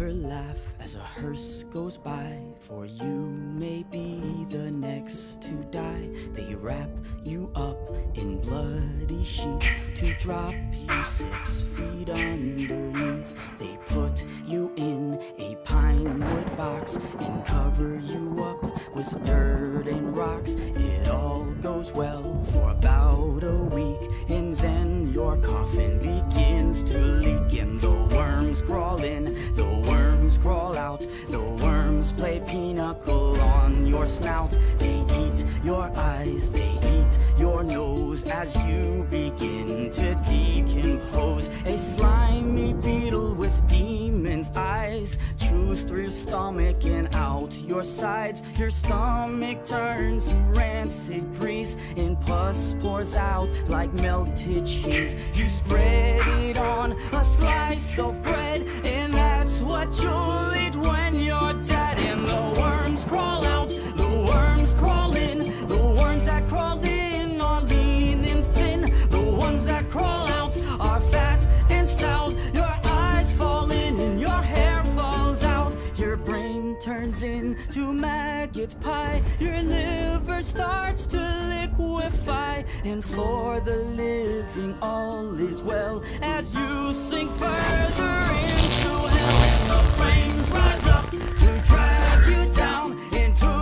never laugh as a hearse goes by, for you may be the next to die. They wrap you up in bloody sheets to drop you 6 feet underneath. They put you in a pine wood box and cover you up with dirt and rocks. It all goes well for about a week, and then your coffin begins to leak, and the worms crawl in, the worms crawl out, the worms play pinochle on your snout. They eat your eyes, they eat your nose as you begin to decompose. A slimy beetle with demon's eyes chews through your stomach and out your sides. Your stomach turns to rancid grease, and pus pours out like melted cheese. You spread it on a slice of bread, and that's what you'll eat when you're dead. And the worms crawl out, the worms crawl in, the worms that crawl in are lean and thin, the ones that crawl out are fat and stout. Your eyes fall in and your hair falls out. Your brain turns into maggot pie. Your liver starts to liquefy. And for the living all is well as you sink further into hell. And the flames rise up to drag you down into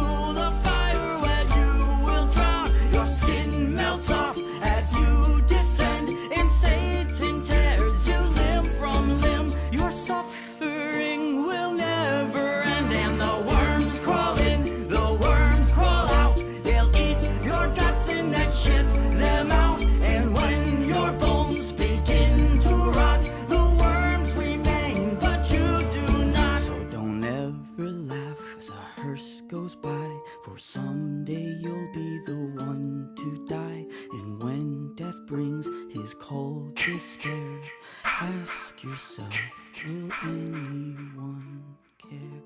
the fire where you will drown. Your skin melts off as you descend, and Satan tears you limb from limb. Your suffering will never end. And the worms crawl in, the worms crawl out. They'll eat your guts and then shit them out. And when your bones begin to rot, the worms remain, but you do not. So don't ever laugh as a hearse goes by, for someday you'll be the one to die. And when death brings his cold despair, ask yourself, will anyone care?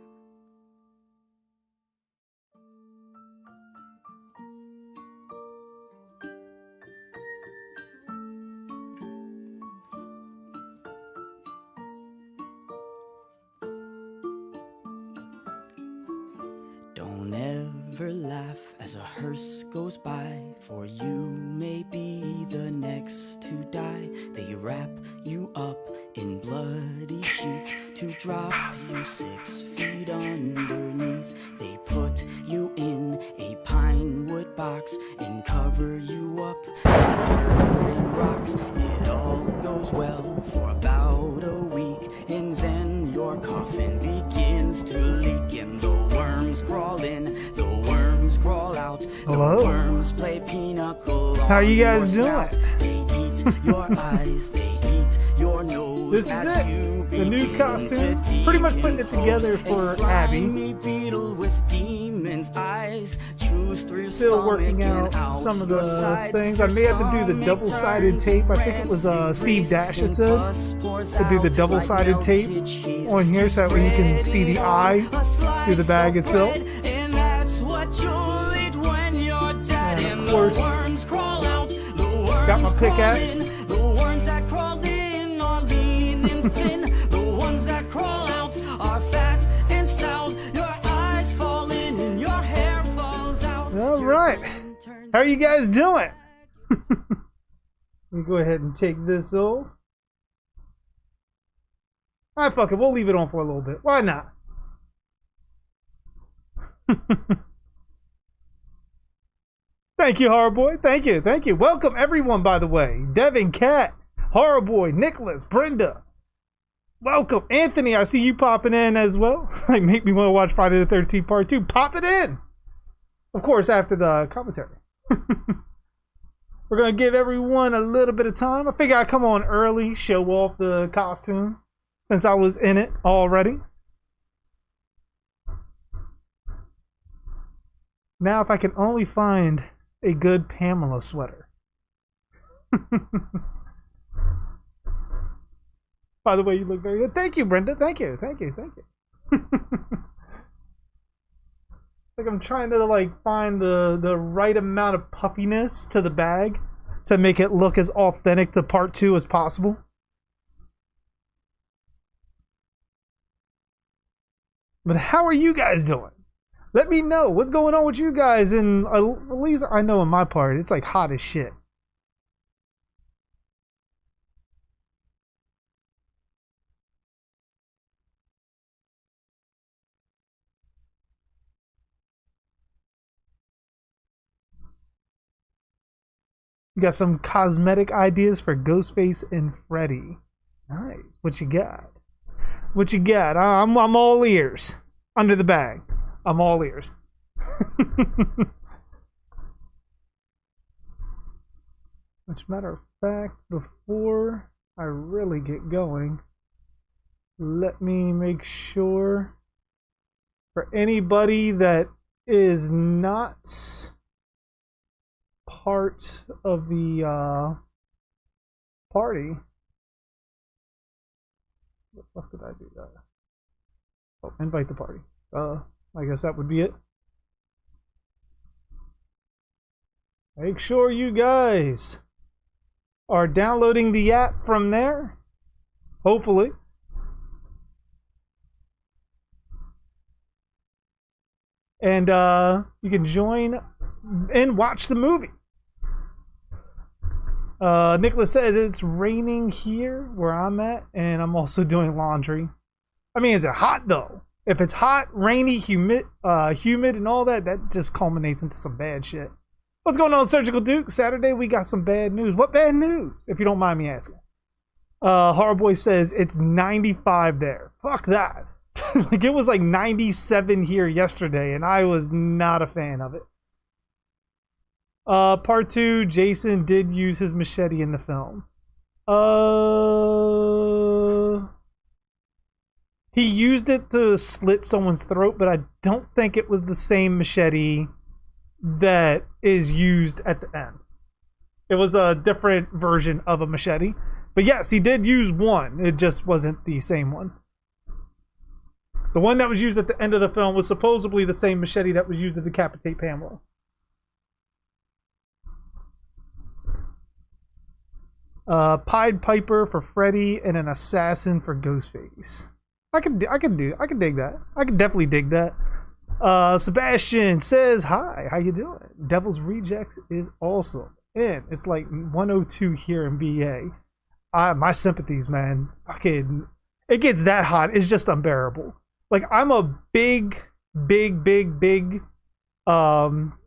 Don't ever laugh as a hearse goes by, for you may be the next to die. They wrap you up in bloody sheets to drop you 6 feet underneath. They put you in a pine wood box and cover you up with dirt and rocks. It all goes well for about a week, and then your coffin begins to leak, and the worms crawl in, the worms crawl out. Hello? The worms play pinochle. How are you guys doing? They eat your eyes, they eat your nose. This is it. The new costume. Pretty much putting it together for Abby. Still working out some of the things. I may have to do the double-sided tape. I think it was Steve Dash that said to do the double-sided tape on here so that way you can see the eye through the bag itself. And of course, got my pickaxe. The ones that crawl out are fat and stout. Your eyes fall in and your hair falls out. All right, how are you guys doing? Let me go ahead and take this off. All right, fuck it, we'll leave it on for a little bit. Why not? Thank you, Horror Boy. Thank you, thank you. Welcome everyone, by the way. Devin, Cat, Horror Boy, Nicholas, Brenda. Welcome, Anthony. I see you popping in as well. Like, make me want to watch Friday the 13th Part 2. Pop it in. Of course, after the commentary. We're going to give everyone a little bit of time. I figure I'd come on early, show off the costume, since I was in it already. Now, if I can only find a good Pamela sweater. By the way, you look very good. Thank you, Brenda. Thank you. Thank you. Thank you. Like, I'm trying to like find the right amount of puffiness to the bag to make it look as authentic to part 2 as possible. But how are you guys doing? Let me know what's going on with you guys. And at least I know in my part, it's like hot as shit. You got some cosmetic ideas for Ghostface and Freddy. Nice. What you got? What you got? I'm all ears. Under the bag. I'm all ears. Which matter of fact, before I really get going, let me make sure for anybody that is not part of the party. What the fuck did I do that? Oh, invite the party. I guess that would be it. Make sure you guys are downloading the app from there. Hopefully. And you can join and watch the movie. Nicholas says it's raining here where I'm at, and I'm also doing laundry. I mean, is it hot though? If it's hot, rainy, humid, and all that, that just culminates into some bad shit. What's going on, Surgical Duke? Saturday we got some bad news. What bad news? If you don't mind me asking. Horrorboy says it's 95 there. Fuck that. Like it was like 97 here yesterday, and I was not a fan of it. Part 2, Jason did use his machete in the film. He used it to slit someone's throat, but I don't think it was the same machete that is used at the end. It was a different version of a machete. But yes, he did use one. It just wasn't the same one. The one that was used at the end of the film was supposedly the same machete that was used to decapitate Pamela. Pied Piper for Freddy and an assassin for Ghostface. I can dig that. I can definitely dig that. Sebastian says hi. How you doing? Devil's Rejects is awesome, and it's like 102 here in VA. My sympathies, man. Fucking, it gets that hot. It's just unbearable. Like I'm a big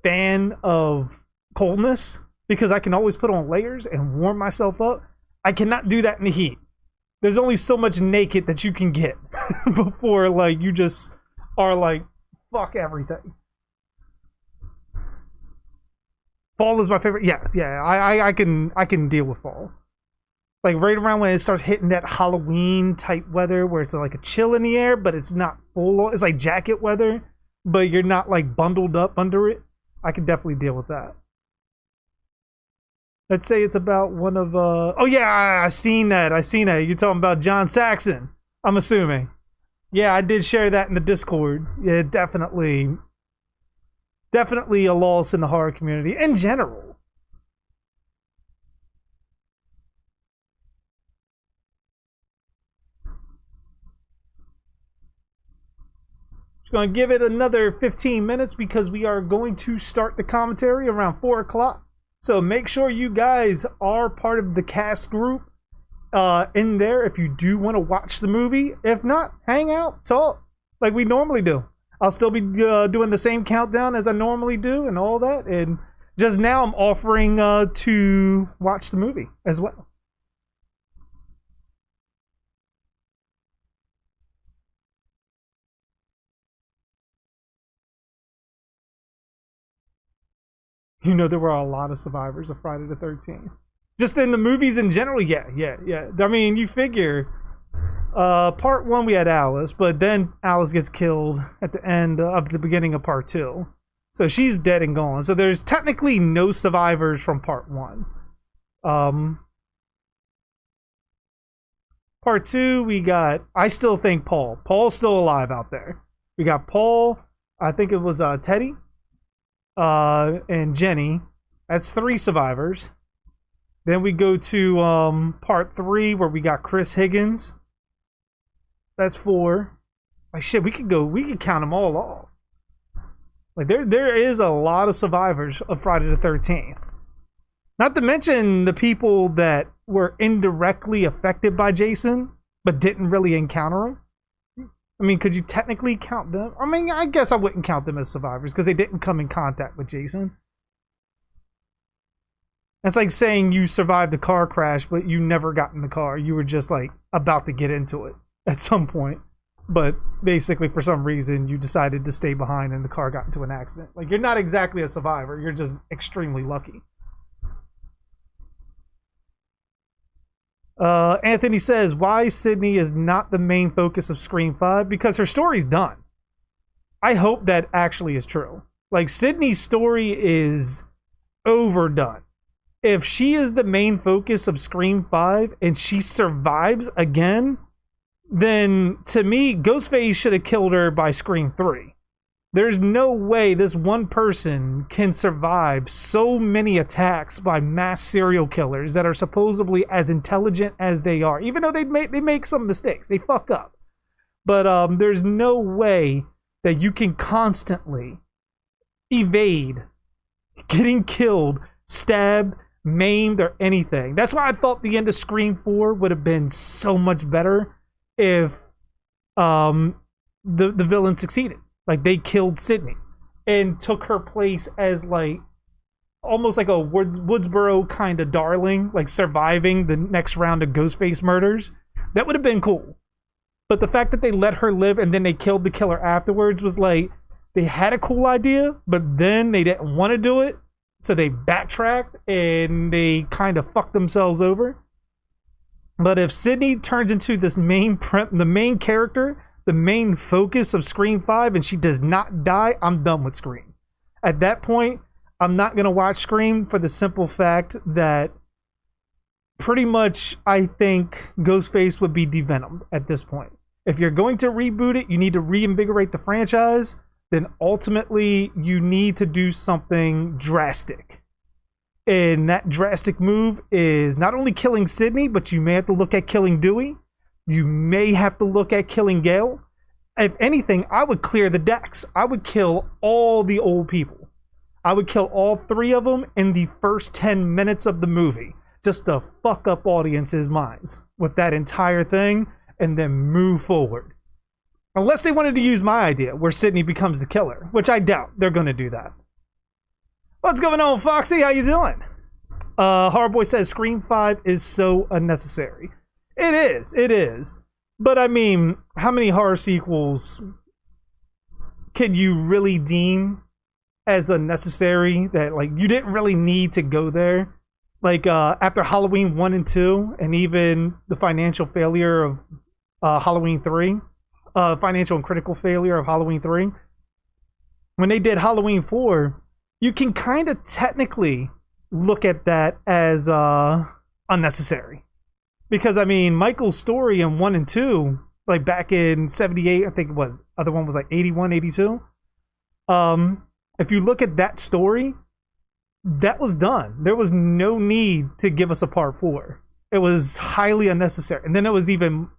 fan of coldness because I can always put on layers and warm myself up. I cannot do that in the heat. There's only so much naked that you can get before like you just are like fuck everything. Fall is my favorite. Yes, yeah, I can deal with fall. Like right around when it starts hitting that Halloween type weather where it's like a chill in the air, but it's not full. It's like jacket weather, but you're not like bundled up under it. I can definitely deal with that. Let's say it's about one of oh yeah, I seen that. You're talking about John Saxon, I'm assuming. Yeah, I did share that in the Discord. Yeah, definitely a loss in the horror community in general. Just gonna give it another 15 minutes because we are going to start the commentary around 4 o'clock. So make sure you guys are part of the cast group in there if you do want to watch the movie. If not, hang out, talk like we normally do. I'll still be doing the same countdown as I normally do and all that. And just now I'm offering to watch the movie as well. You know, there were a lot of survivors of Friday the 13th. Just in the movies in general, yeah. I mean, you figure, part 1 we had Alice, but then Alice gets killed at the end of the beginning of part 2. So she's dead and gone. So there's technically no survivors from part 1. Part 2, we got, I still think Paul. Paul's still alive out there. We got Paul, I think it was Teddy. And Jenny. That's 3 survivors. Then we go to part 3 where we got Chris Higgins. That's 4. Like shit, we could count them all off. Like there is a lot of survivors of Friday the 13th. Not to mention the people that were indirectly affected by Jason, but didn't really encounter him. I mean, could you technically count them? I mean, I guess I wouldn't count them as survivors because they didn't come in contact with Jason. That's like saying you survived the car crash, but you never got in the car. You were just like about to get into it at some point. But basically, for some reason, you decided to stay behind and the car got into an accident. Like, you're not exactly a survivor. You're just extremely lucky. Anthony says, why Sydney is not the main focus of Scream 5? Because her story's done. I hope that actually is true. Like, Sydney's story is overdone. If she is the main focus of Scream 5 and she survives again, then to me, Ghostface should have killed her by Scream 3. There's no way this one person can survive so many attacks by mass serial killers that are supposedly as intelligent as they are. Even though they make some mistakes, they fuck up. But there's no way that you can constantly evade getting killed, stabbed, maimed, or anything. That's why I thought the end of Scream 4 would have been so much better if the villain succeeded. Like, they killed Sydney and took her place as, like, almost like a Woodsboro kind of darling, like surviving the next round of Ghostface murders. That would have been cool. But the fact that they let her live and then they killed the killer afterwards was like, they had a cool idea, but then they didn't want to do it. So they backtracked and they kind of fucked themselves over. But if Sydney turns into this the main character, the main focus of Scream 5, and she does not die, I'm done with Scream. At that point, I'm not going to watch Scream for the simple fact that pretty much I think Ghostface would be devenomed at this point. If you're going to reboot it, you need to reinvigorate the franchise, then ultimately you need to do something drastic. And that drastic move is not only killing Sydney, but you may have to look at killing Dewey. You may have to look at killing Gale. If anything, I would clear the decks. I would kill all the old people. I would kill all 3 of them in the first 10 minutes of the movie, just to fuck up audiences' minds with that entire thing, and then move forward. Unless they wanted to use my idea, where Sydney becomes the killer, which I doubt they're going to do that. What's going on, Foxy? How you doing? Hardboy says Scream 5 is so unnecessary. It is. But I mean, how many horror sequels can you really deem as unnecessary that, like, you didn't really need to go there? Like, after Halloween 1 and 2, and even the financial failure of Halloween 3, financial and critical failure of Halloween 3, when they did Halloween 4, you can kind of technically look at that as unnecessary. Because, I mean, Michael's story in 1 and 2, like back in 78, I think it was, other one was like 81, 82. If you look at that story, that was done. There was no need to give us a part 4. It was highly unnecessary. And then it was even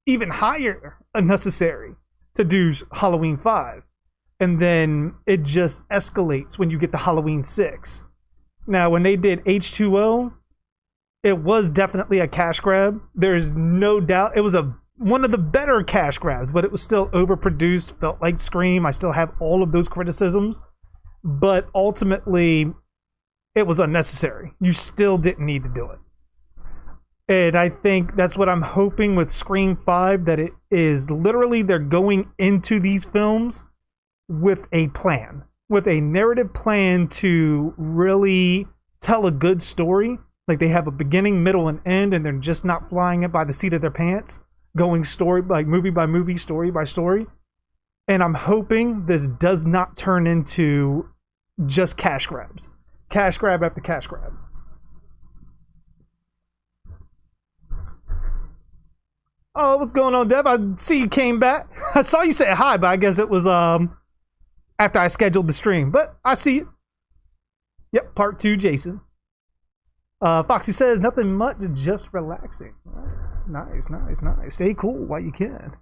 higher unnecessary to do Halloween 5. And then it just escalates when you get to Halloween 6. Now, when they did H2O, it was definitely a cash grab. There's no doubt. It was one of the better cash grabs, but it was still overproduced, felt like Scream. I still have all of those criticisms. But ultimately, it was unnecessary. You still didn't need to do it. And I think that's what I'm hoping with Scream 5, that it is literally they're going into these films with a plan, with a narrative plan to really tell a good story. Like, they have a beginning, middle, and end, and they're just not flying it by the seat of their pants, going story, like movie by movie, story by story. And I'm hoping this does not turn into just cash grabs. Cash grab after cash grab. Oh, what's going on, Dev? I see you came back. I saw you say hi, but I guess it was after I scheduled the stream. But I see you. Yep, part 2, Jason. Foxy says, nothing much, just relaxing. Nice. Stay cool while you can.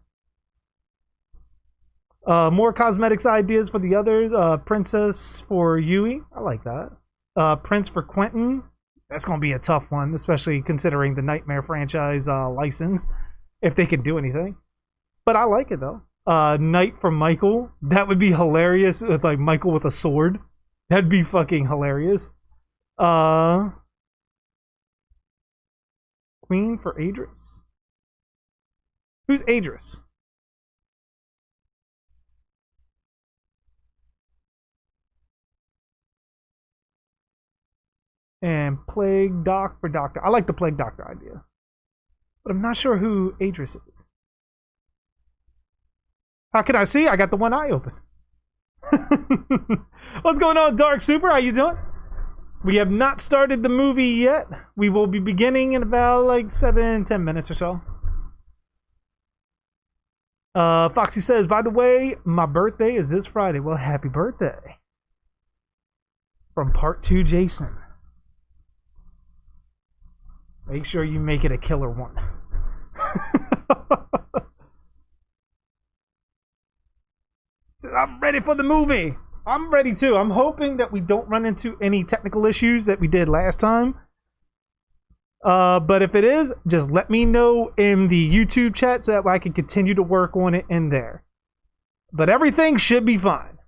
More cosmetics ideas for the others. Princess for Yui. I like that. Prince for Quentin. That's going to be a tough one, especially considering the Nightmare franchise license, if they can do anything. But I like it, though. Knight for Michael. That would be hilarious with, like, Michael with a sword. That'd be fucking hilarious. Queen for Adris. Who's Adris? And Plague Doc for Doctor. I like the Plague Doctor idea. But I'm not sure who Adris is. How can I see? I got the one eye open. What's going on, Dark Super? How you doing? We have not started the movie yet. We will be beginning in about like 7-10 minutes or so. Foxy says, by the way, my birthday is this Friday. Well, happy birthday. From Part 2 Jason. Make sure you make it a killer one. I'm ready for the movie. I'm ready too. I'm hoping that we don't run into any technical issues that we did last time. But if it is, just let me know in the YouTube chat so that I can continue to work on it in there. But everything should be fine.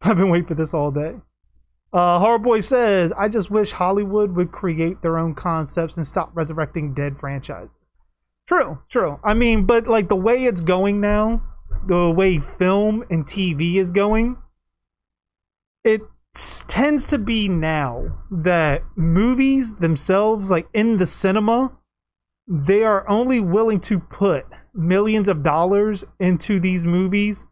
I've been waiting for this all day. Horrorboy says, I just wish Hollywood would create their own concepts and stop resurrecting dead franchises. True, true. I mean, but like the way it's going now, the way film and TV is going, it tends to be now that movies themselves, like in the cinema, they are only willing to put millions of dollars into these movies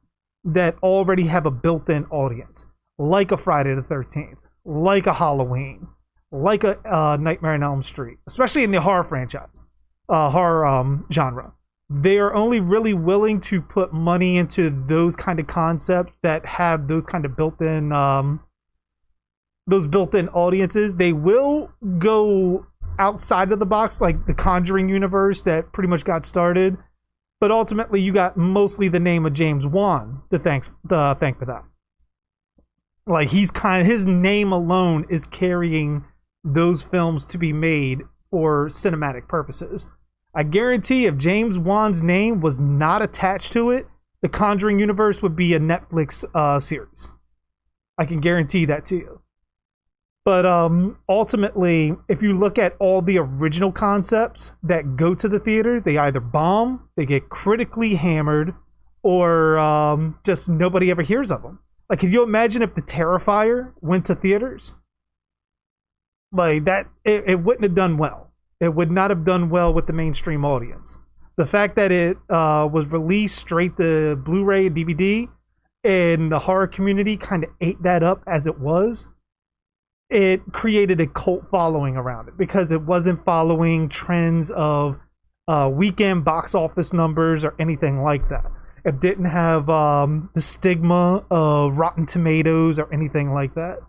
that already have a built-in audience. Like a Friday the 13th, like a Halloween, like a Nightmare on Elm Street, especially in the horror franchise, horror genre. They are only really willing to put money into those kind of concepts that have those kind of built-in audiences. They will go outside of the box, like the Conjuring universe that pretty much got started, but ultimately you got mostly the name of James Wan to thank for that. Like his name alone is carrying those films to be made for cinematic purposes. I guarantee if James Wan's name was not attached to it, the Conjuring universe would be a Netflix series. I can guarantee that to you. But ultimately, if you look at all the original concepts that go to the theaters, they either bomb, they get critically hammered, or just nobody ever hears of them. Like, can you imagine if The Terrifier went to theaters? Like, that, it wouldn't have done well. It would not have done well with the mainstream audience. The fact that it was released straight to Blu-ray and DVD, and the horror community kind of ate that up as it was, it created a cult following around it because it wasn't following trends of weekend box office numbers or anything like that. It didn't have the stigma of Rotten Tomatoes or anything like that.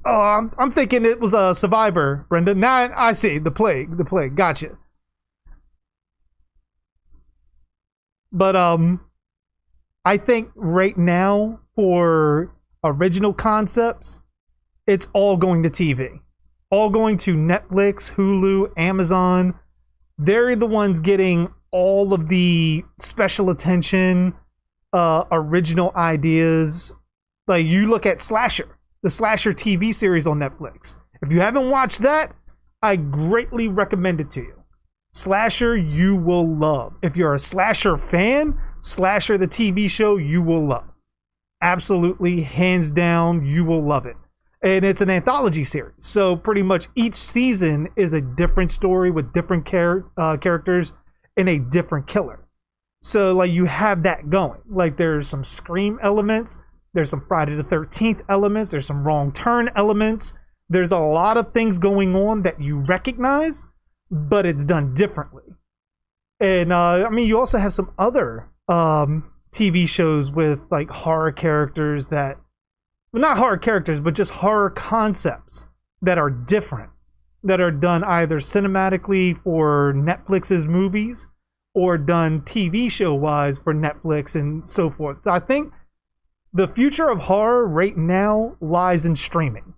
Oh, I'm thinking it was a Survivor, Brenda. Now I see the plague. Gotcha. But I think right now for original concepts, it's all going to TV, all going to Netflix, Hulu, Amazon. They're the ones getting all of the special attention, original ideas. Like, you look at Slasher, the Slasher TV series on Netflix. If you haven't watched that, I greatly recommend it to you. Slasher, you will love. If you're a Slasher fan, Slasher the TV show, you will love. Absolutely, hands down, you will love it. And it's an anthology series, so pretty much each season is a different story with different characters and a different killer. So like you have that going. Like there's some Scream elements, there's some Friday the 13th elements, there's some Wrong Turn elements. There's a lot of things going on that you recognize, but it's done differently. And I mean, you also have some other TV shows with like horror characters that, well, not horror characters, but just horror concepts that are different, that are done either cinematically for Netflix's movies or done TV show wise for Netflix and so forth. So I think the future of horror right now lies in streaming.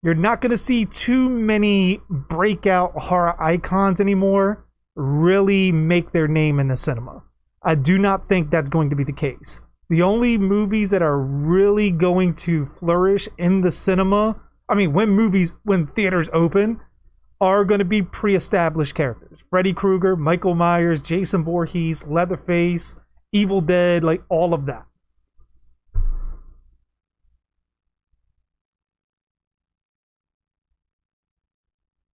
You're not going to see too many breakout horror icons anymore really make their name in the cinema. I do not think that's going to be the case. The only movies that are really going to flourish in the cinema, I mean, when theaters open, are going to be pre-established characters. Freddy Krueger, Michael Myers, Jason Voorhees, Leatherface, Evil Dead, like all of that.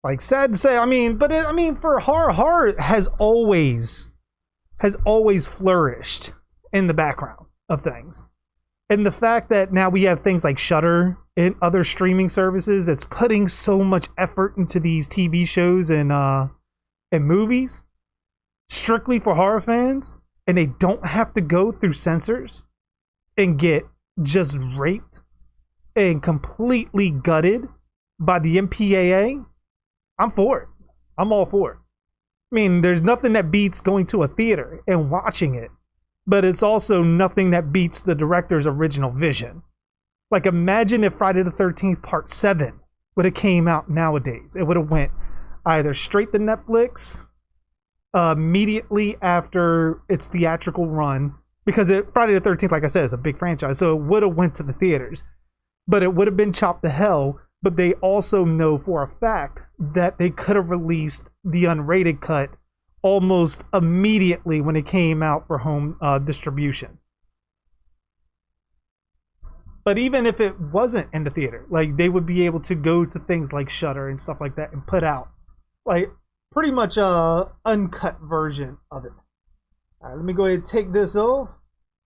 Like, sad to say, I mean, but for horror has always flourished in the background of things. And the fact that now we have things like Shudder and other streaming services that's putting so much effort into these TV shows and movies strictly for horror fans, and they don't have to go through censors and get just raped and completely gutted by the MPAA. I'm for it. I'm all for it. I mean, there's nothing that beats going to a theater and watching it, but it's also nothing that beats the director's original vision. Like, imagine if Friday the 13th Part 7 would have came out nowadays. It would have went either straight to Netflix immediately after its theatrical run, because Friday the 13th, like I said, is a big franchise, so it would have went to the theaters, but it would have been chopped to hell. But they also know for a fact that they could have released the unrated cut almost immediately when it came out for home distribution. But even if it wasn't in the theater, like, they would be able to go to things like Shudder and stuff like that and put out like pretty much a uncut version of it. All right, let me go ahead and take this off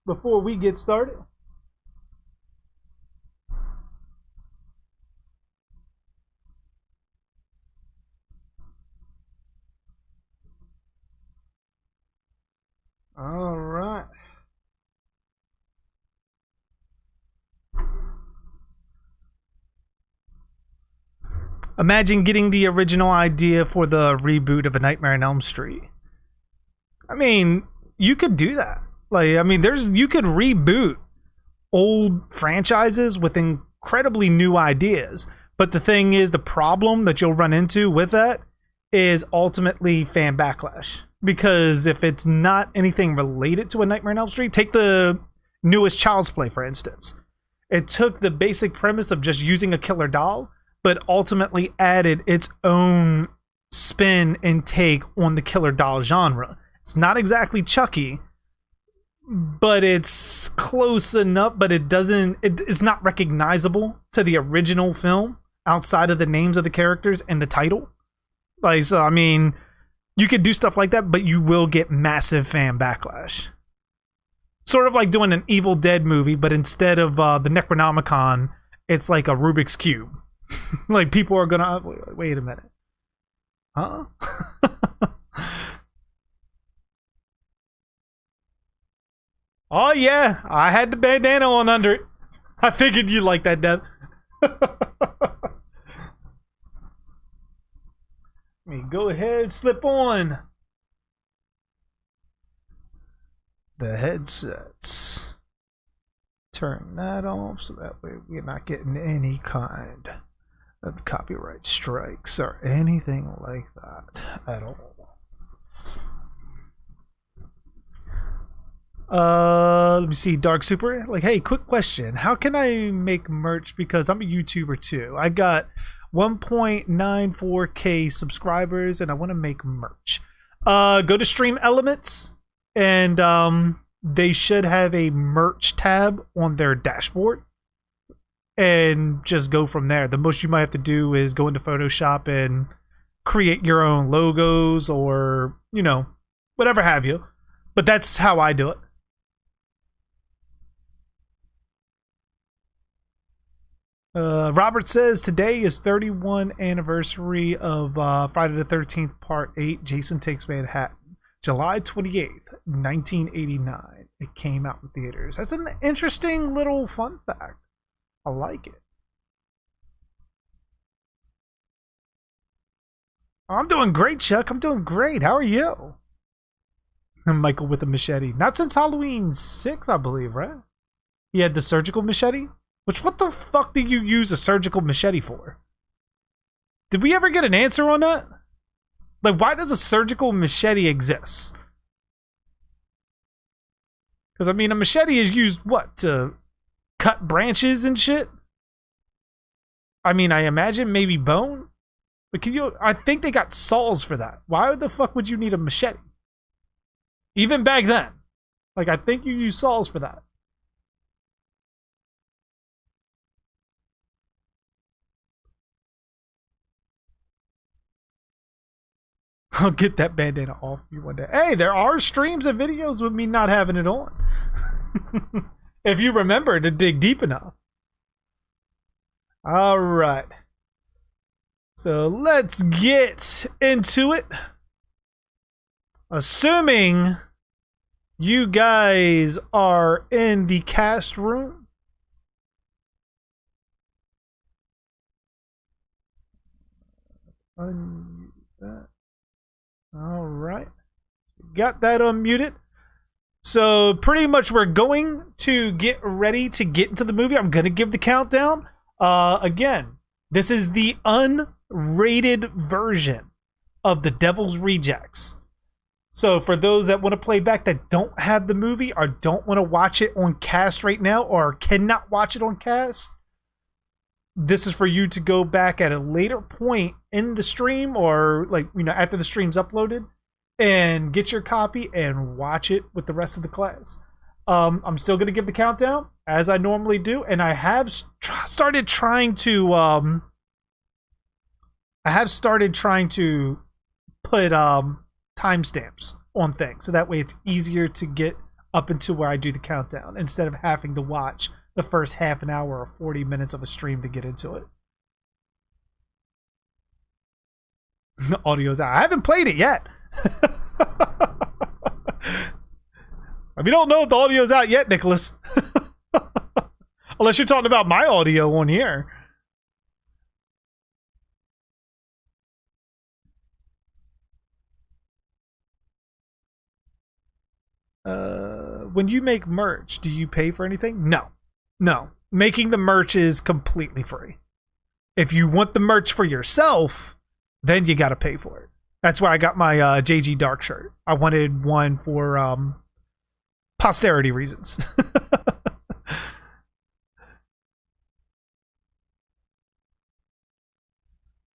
before we get started. All right. Imagine getting the original idea for the reboot of A Nightmare on Elm Street. I mean, you could do that. Like, I mean, you could reboot old franchises with incredibly new ideas. But the thing is, the problem that you'll run into with that is ultimately fan backlash. Because if it's not anything related to A Nightmare on Elm Street, take the newest Child's Play, for instance. It took the basic premise of just using a killer doll, but ultimately added its own spin and take on the killer doll genre. It's not exactly Chucky, but it's close enough, but it's not recognizable to the original film outside of the names of the characters and the title. Like, so, I mean, you could do stuff like that, but you will get massive fan backlash. Sort of like doing an Evil Dead movie, but instead of the Necronomicon, it's like a Rubik's Cube. Like, people are gonna... Wait a minute. Huh? Oh, yeah. I had the bandana on under it. I figured you'd like that, Dev. Let me go ahead, slip on the headsets. Turn that off so that way we're not getting any kind of copyright strikes or anything like that at all. Let me see. Dark Super, like, hey, quick question. How can I make merch? Because I'm a YouTuber too. I got 1.94k subscribers and I want to make merch. Go to Stream Elements and they should have a merch tab on their dashboard and just go from there. The most you might have to do is go into Photoshop and create your own logos or, you know, whatever have you. But that's how I do it. Robert says today is 31 anniversary of Friday the 13th Part 8, Jason Takes Manhattan. July 28th, 1989. It came out in theaters. That's an interesting little fun fact. I like it. I'm doing great, Chuck. I'm doing great. How are you? Michael with a machete. Not since Halloween 6, I believe, right? He had the surgical machete? Which, what the fuck do you use a surgical machete for? Did we ever get an answer on that? Like, why does a surgical machete exist? Because, I mean, a machete is used, what, to cut branches and shit? I mean, I imagine maybe bone? But can you, I think they got saws for that. Why the fuck would you need a machete? Even back then. Like, I think you use saws for that. I'll get that bandana off you one day. Hey, there are streams and videos with me not having it on. If you remember to dig deep enough. All right. So let's get into it. Assuming you guys are in the cast room. Unmute that. All right. Got that unmuted. So pretty much we're going to get ready to get into the movie. I'm going to give the countdown. Again, this is the unrated version of The Devil's Rejects. So for those that want to play back that don't have the movie or don't want to watch it on cast right now or cannot watch it on cast, this is for you to go back at a later point in the stream or like, you know, after the stream's uploaded and get your copy and watch it with the rest of the class. I'm still going to give the countdown as I normally do. And I have started trying to, put, timestamps on things. So that way it's easier to get up into where I do the countdown instead of having to watch the first half an hour or 40 minutes of a stream to get into it. The audio's out. I haven't played it yet. We don't know if the audio's out yet, Nicholas. Unless you're talking about my audio on here. When you make merch, do you pay for anything? No. Making the merch is completely free. If you want the merch for yourself, then you got to pay for it. That's why I got my JG Dark shirt. I wanted one for posterity reasons.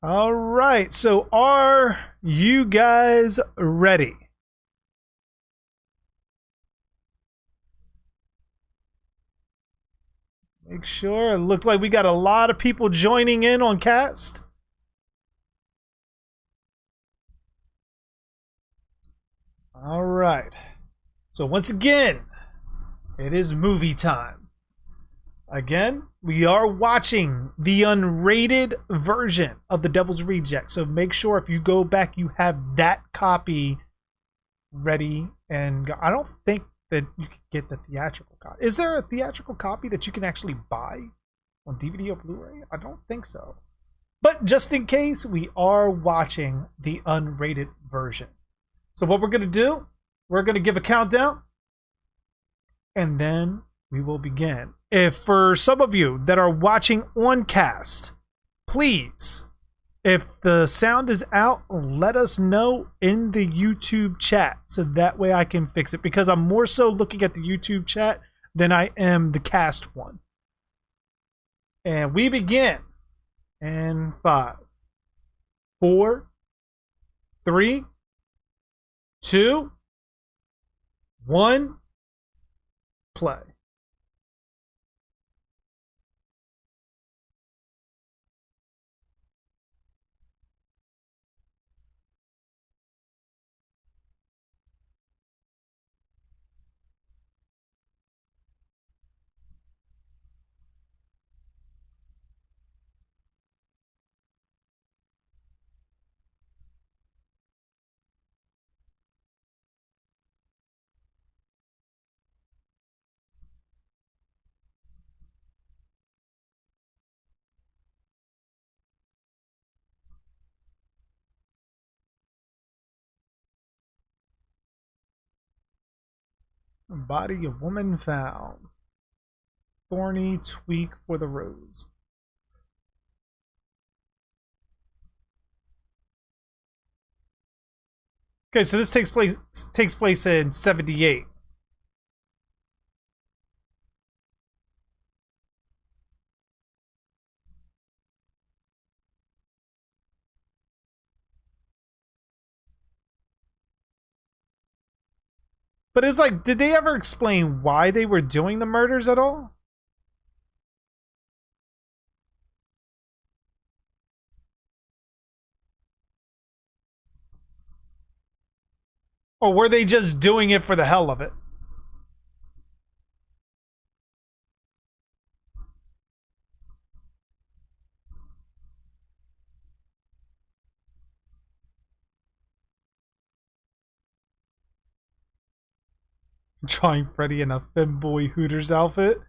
All right. So are you guys ready? Make sure. It looked like we got a lot of people joining in on cast. All right. So once again, it is movie time. Again, we are watching the unrated version of The Devil's Reject. So make sure if you go back, you have that copy ready and go. I don't think that you can get the theatrical copy. Is there a theatrical copy that you can actually buy on DVD or Blu-ray? I don't think so. But just in case, we are watching the unrated version. So what we're going to do, we're going to give a countdown and then we will begin. If for some of you that are watching on cast, please, if the sound is out, let us know in the YouTube chat so that way I can fix it, because I'm more so looking at the YouTube chat than I am the cast one. And we begin in 5, 4, 3, 2, 1, play. Body of woman found. Thorny tweak for the rose. Okay, so this takes place in 78. But it's like, did they ever explain why they were doing the murders at all? Or were they just doing it for the hell of it? Drawing Freddy in a femboy Hooters outfit.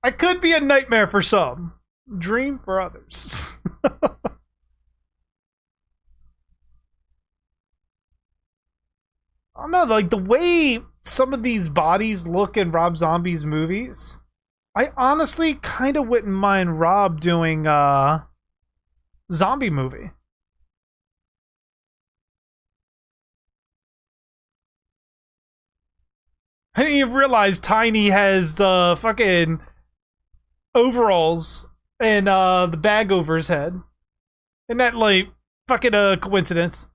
I could be a nightmare for some, dream for others. I don't know, like the way some of these bodies look in Rob Zombie's movies, I honestly kind of wouldn't mind Rob doing a zombie movie. I didn't even realize Tiny has the fucking overalls and the bag over his head. Isn't that like fucking a coincidence?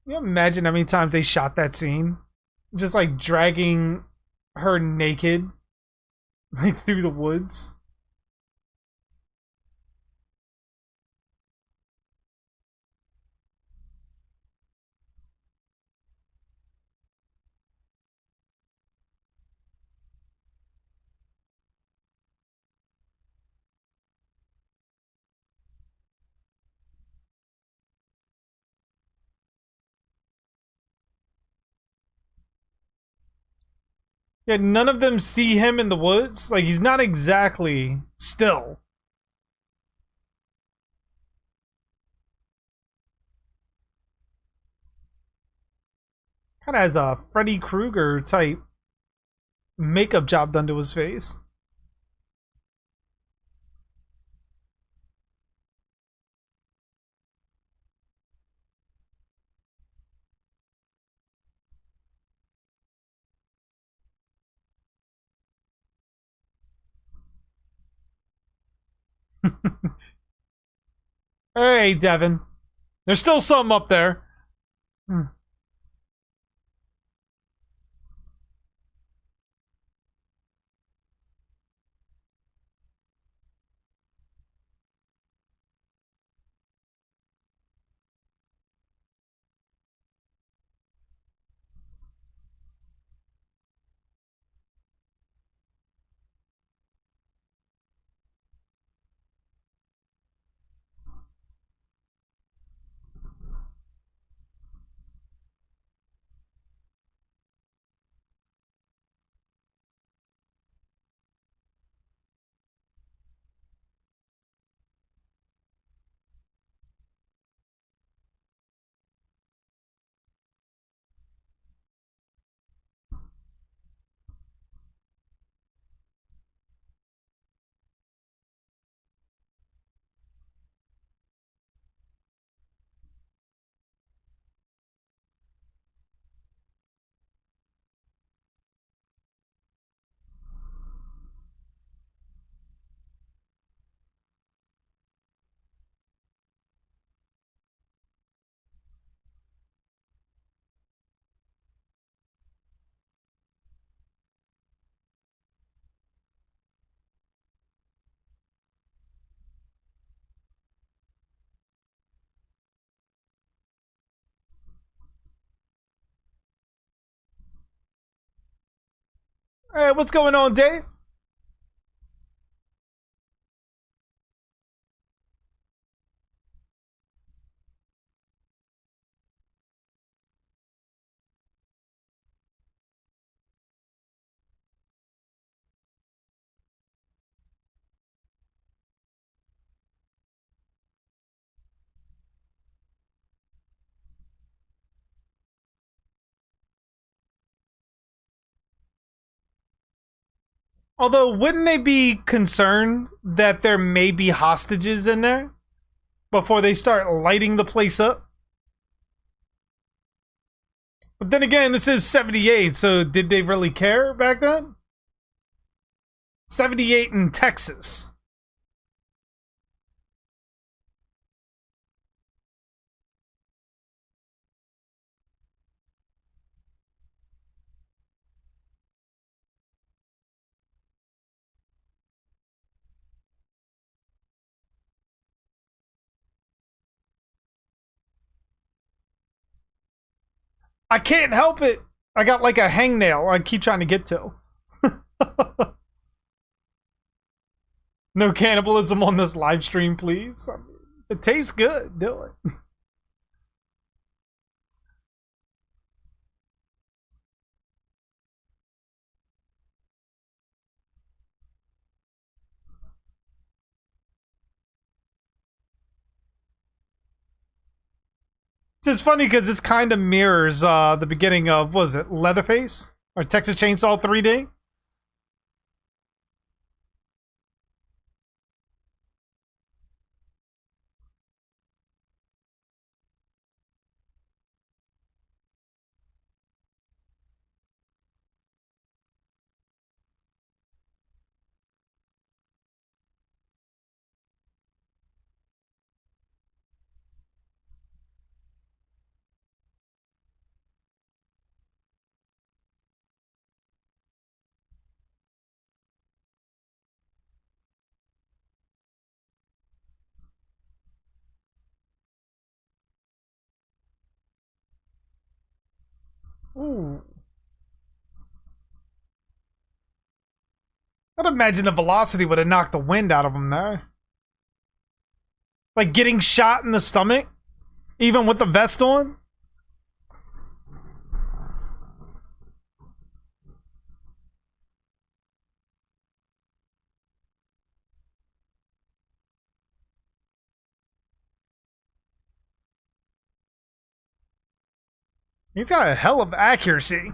Can you imagine how many times they shot that scene? Just like dragging her naked like through the woods. Yeah, none of them see him in the woods. Like, he's not exactly still. Kind of has a Freddy Krueger type makeup job done to his face. Hey, Devin. There's still something up there. Hmm. Hey, what's going on, Dave? Although, wouldn't they be concerned that there may be hostages in there before they start lighting the place up? But then again, this is 78, so did they really care back then? 78 in Texas. I can't help it. I got like a hangnail I keep trying to get to. No cannibalism on this live stream, please. I mean, it tastes good. Do it. It's just funny because this kind of mirrors the beginning of, what was it, Leatherface? Or Texas Chainsaw 3D? Ooh. I'd imagine the velocity would have knocked the wind out of him there. Like getting shot in the stomach, even with the vest on. He's got a hell of accuracy.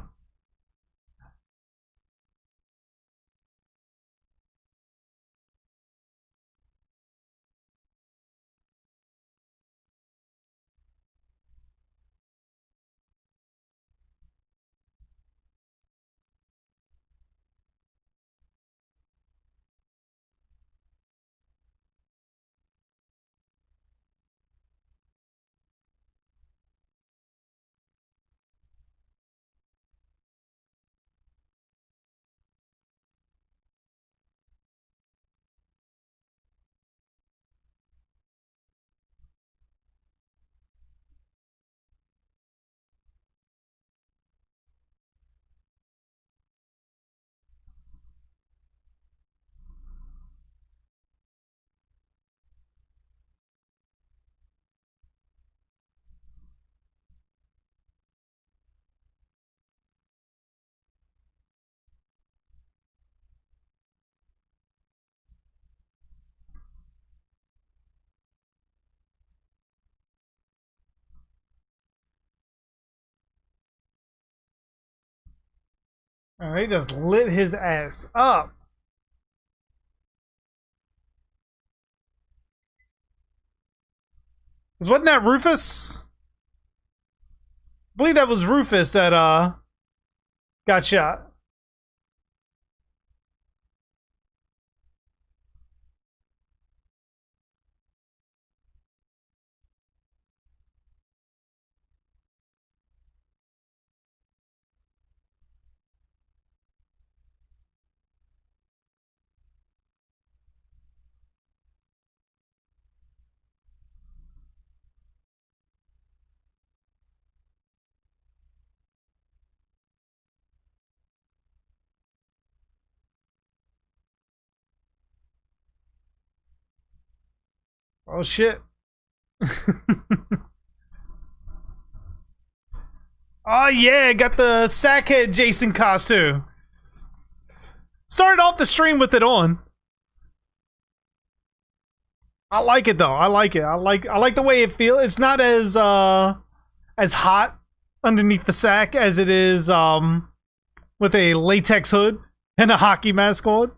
Oh, they just lit his ass up. Wasn't that Rufus? I believe that was Rufus that got shot. Oh shit. Oh yeah, got the sackhead Jason costume. Started off the stream with it on. I like it though. I like it. I like the way it feels. It's not as hot underneath the sack as it is with a latex hood and a hockey mask on.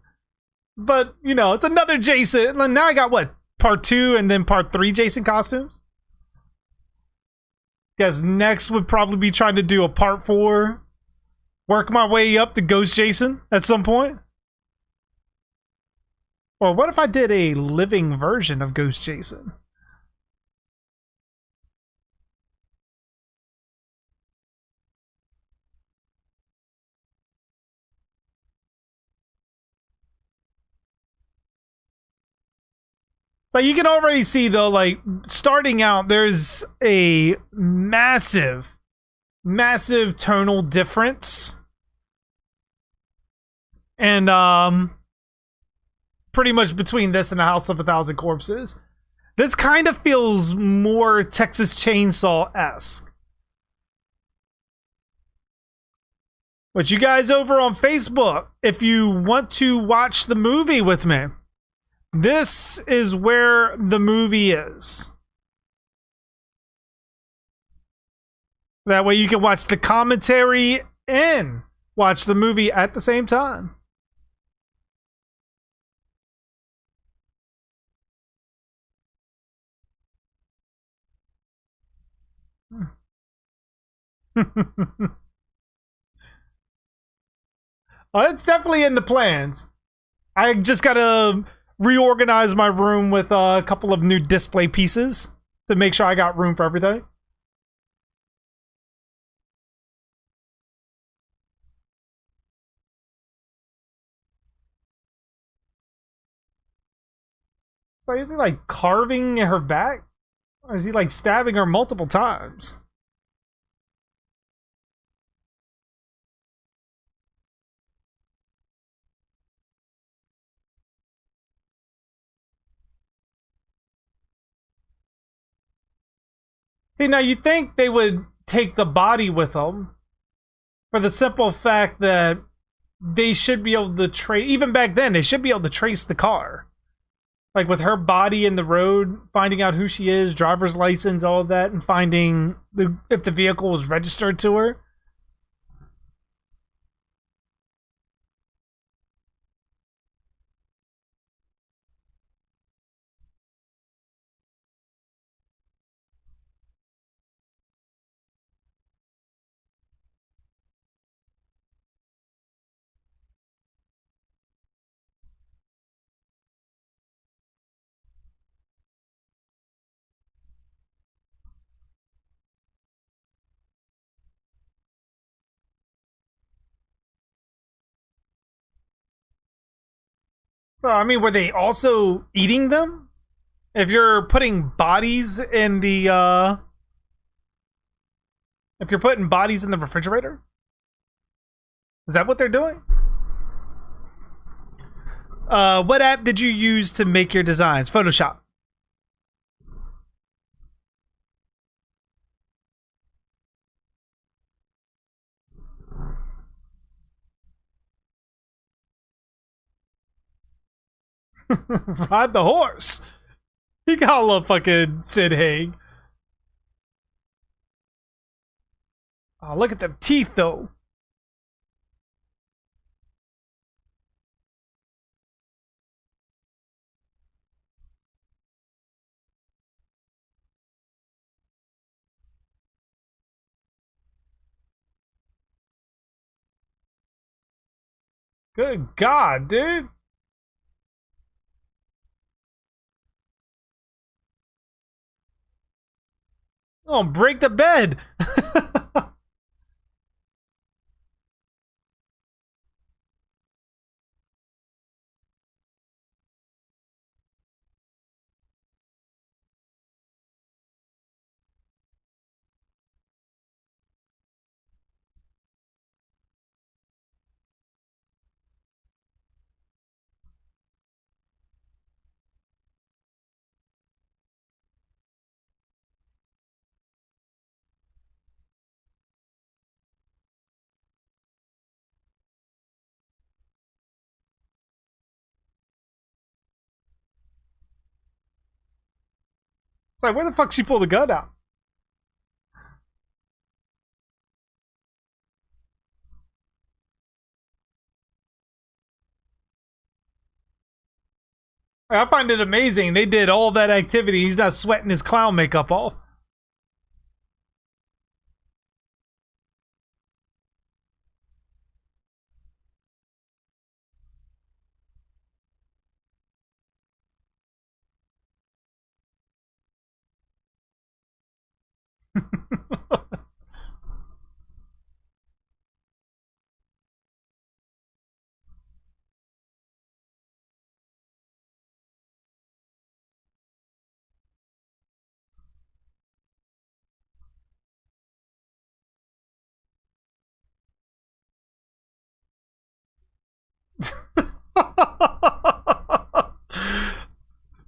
But, you know, it's another Jason. Now I got what? Part 2 and then part 3 Jason costumes? Guess next would probably be trying to do a part 4. Work my way up to Ghost Jason at some point. Or what if I did a living version of Ghost Jason? But you can already see though, like starting out, there's a massive tonal difference. And pretty much between this and the House of a Thousand Corpses. This kind of feels more Texas Chainsaw-esque. But you guys over on Facebook, if you want to watch the movie with me, this is where the movie is. That way you can watch the commentary and watch the movie at the same time. Oh, it's definitely in the plans. I just gotta reorganize my room with a couple of new display pieces to make sure I got room for everything. So is he like carving her back? Or is he like stabbing her multiple times? See, now you think they would take the body with them for the simple fact that they should be able to trace, even back then, they should be able to trace the car. Like with her body in the road, finding out who she is, driver's license, all of that, and finding if the vehicle was registered to her. So, I mean, were they also eating them? If you're putting bodies in the, if you're putting bodies in the refrigerator? Is that what they're doing? What app did you use to make your designs? Photoshop. Ride the horse. He got a little fucking Sid Haig. Oh, look at them teeth, though. Good God, dude. Oh, break the bed. It's like, where the fuck she pull the gun out? I find it amazing. They did all that activity. He's not sweating his clown makeup off.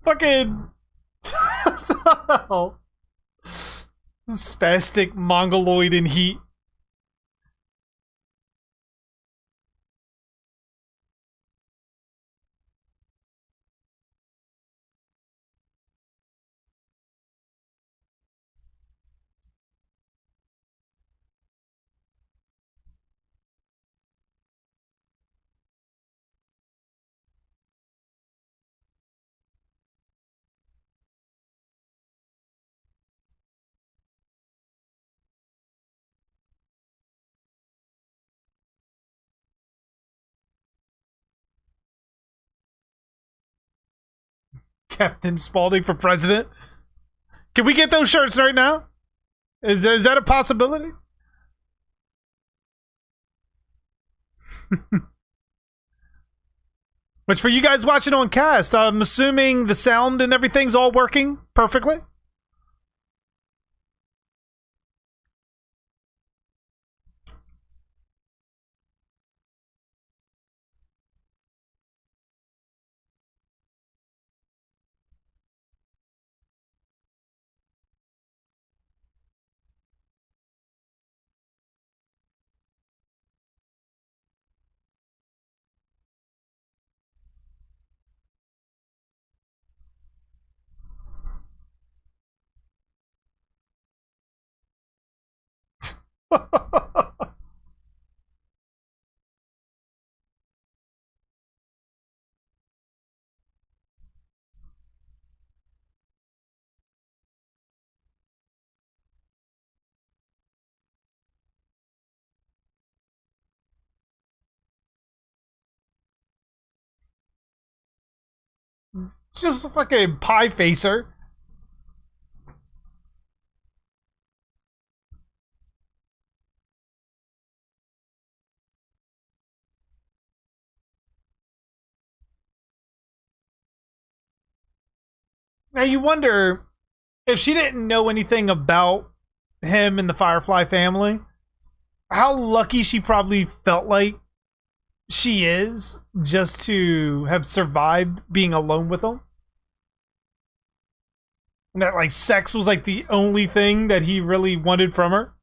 Fucking spastic mongoloid in heat. Captain Spaulding for president. Can we get those shirts right now? Is that a possibility? Which for you guys watching on cast, I'm assuming the sound and everything's all working perfectly. Just a fucking pie facer. Now you wonder if she didn't know anything about him and the Firefly family, how lucky she probably felt like she is just to have survived being alone with him. And that like sex was like the only thing that he really wanted from her.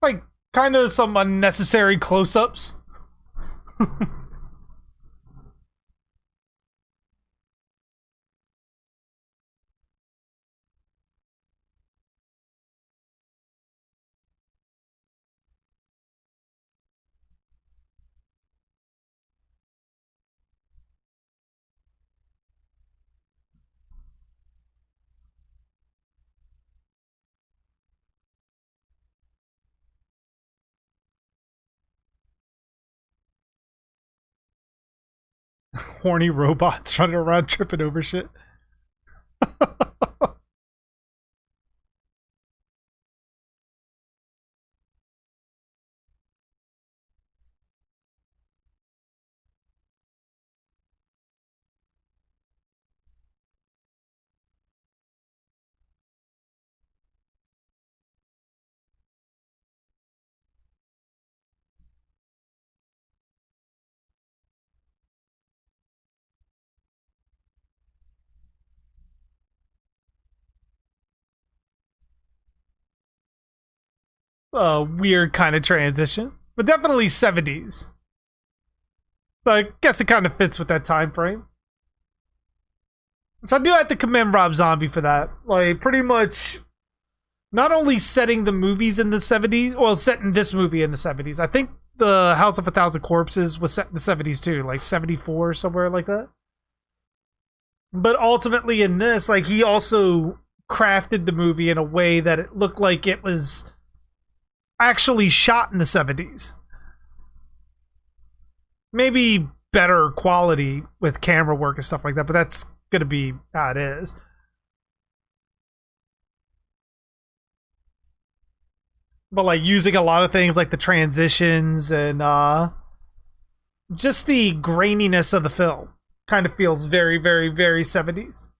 Like kind of some unnecessary close-ups. horny robots running around tripping over shit. Weird kind of transition, but definitely 70s. So I guess it kind of fits with that time frame. So I do have to commend Rob Zombie for that. Like, pretty much not only setting the movies in the 70s, well, setting this movie in the 70s. I think the House of a Thousand Corpses was set in the 70s too, like 74, somewhere like that. But ultimately in this, like, he also crafted the movie in a way that it looked like it was actually shot in the 70s. Maybe better quality with camera work and stuff like that, but that's gonna be how it is. But like using a lot of things like the transitions and just the graininess of the film kind of feels very, very, very 70s.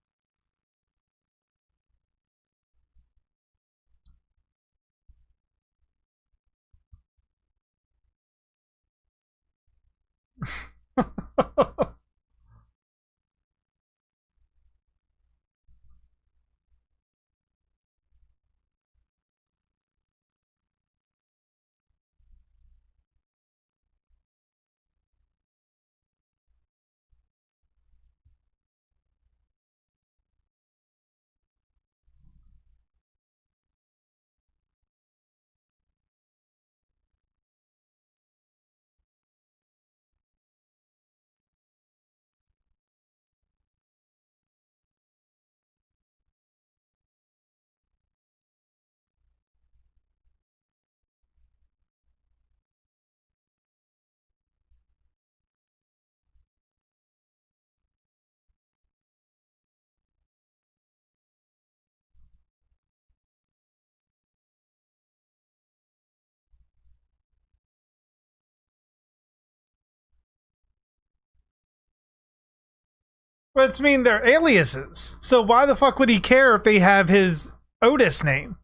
But it's mean they're aliases. So why the fuck would he care if they have his Otis name?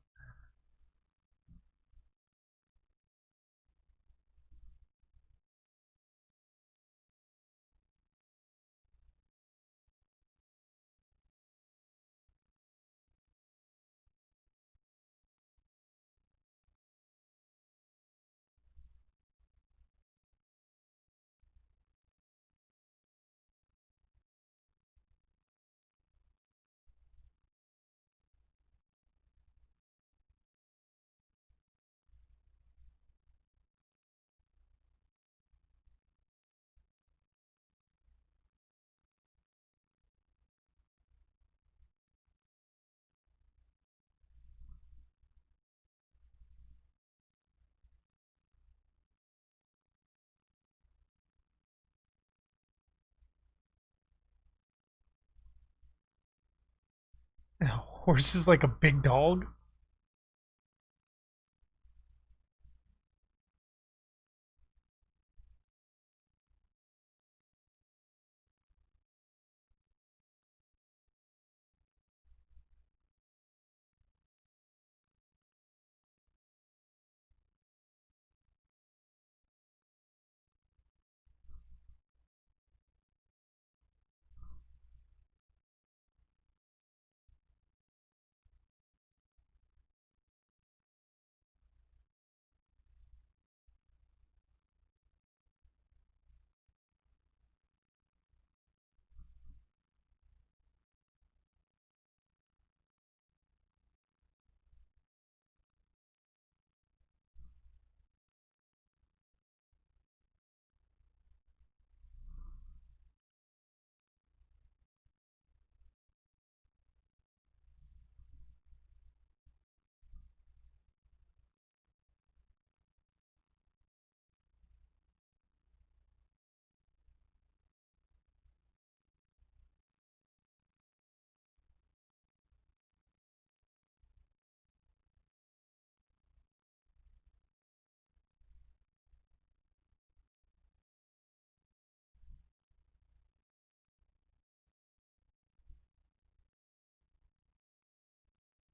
Horse is like a big dog.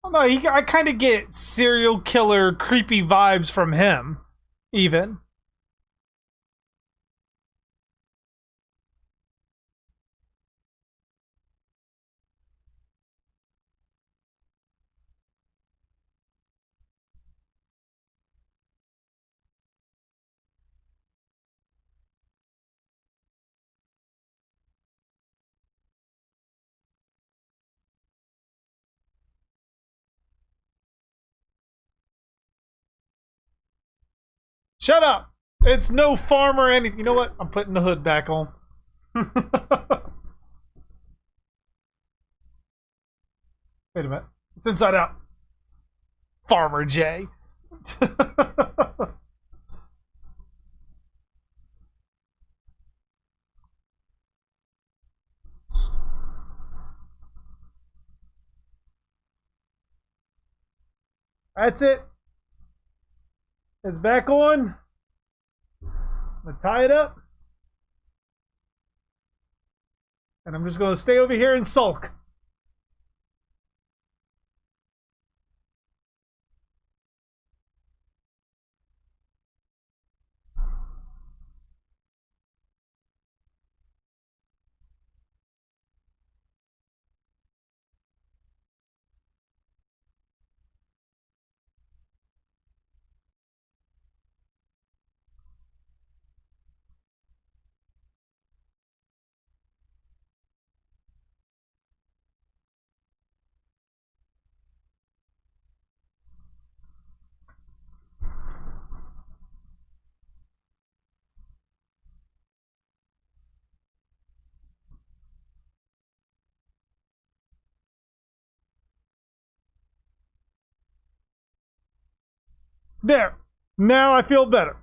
No, I kind of get serial killer creepy vibes from him, even. Shut up! It's no farmer anything. You know what? I'm putting the hood back on. Wait a minute. It's inside out. Farmer J. That's it. It's back on. I'm gonna tie it up. And I'm just gonna stay over here and sulk. There. Now I feel better.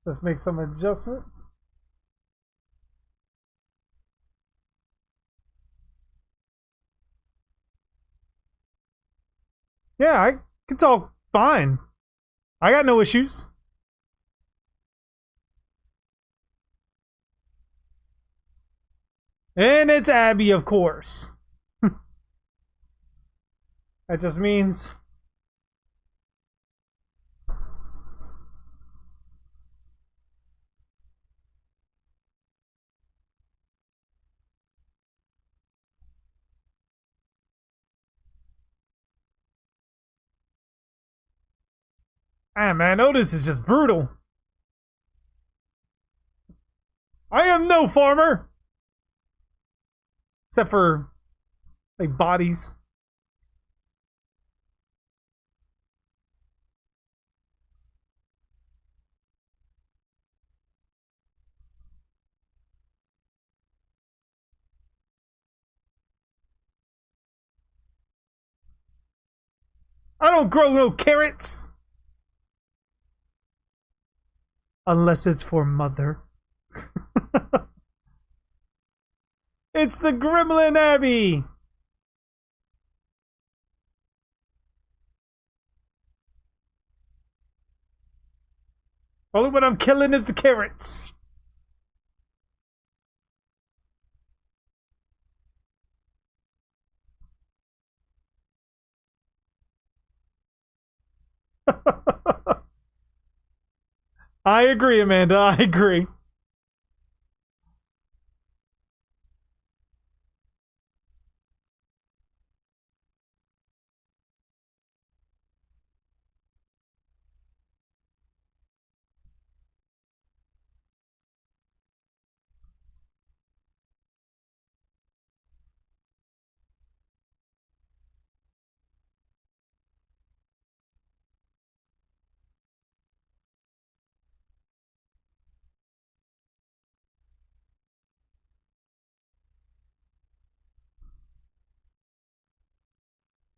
Just make some adjustments. Yeah, I can talk fine. I got no issues. And it's Abby, of course. That just means ah, man, Otis is just brutal. I am no farmer. Except for, like, bodies. I don't grow no carrots. Unless it's for mother. It's the Gremlin Abbey. Only what I'm killing is the carrots. I agree, Amanda. I agree.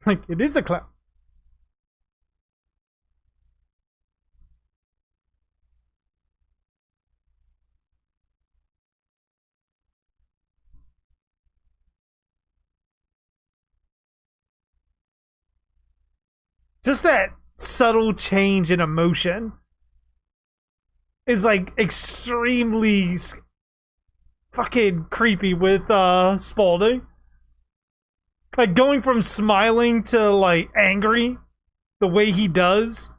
Like, it is a cloud. Just that subtle change in emotion is like extremely fucking creepy with Spalding. Like going from smiling to like angry the way he does.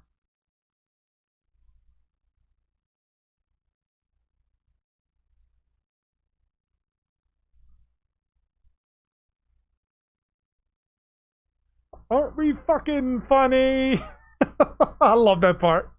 Aren't we fucking funny? I love that part.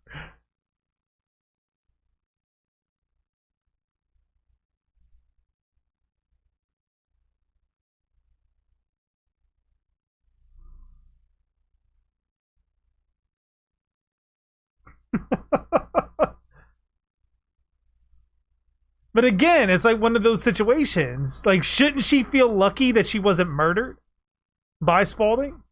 But again, it's like one of those situations. Like, shouldn't she feel lucky that she wasn't murdered by Spaulding?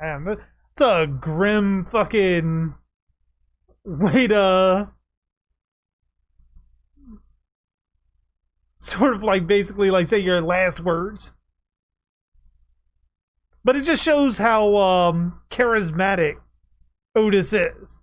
Man, that's a grim fucking way to sort of like basically like say your last words. But it just shows how charismatic Otis is.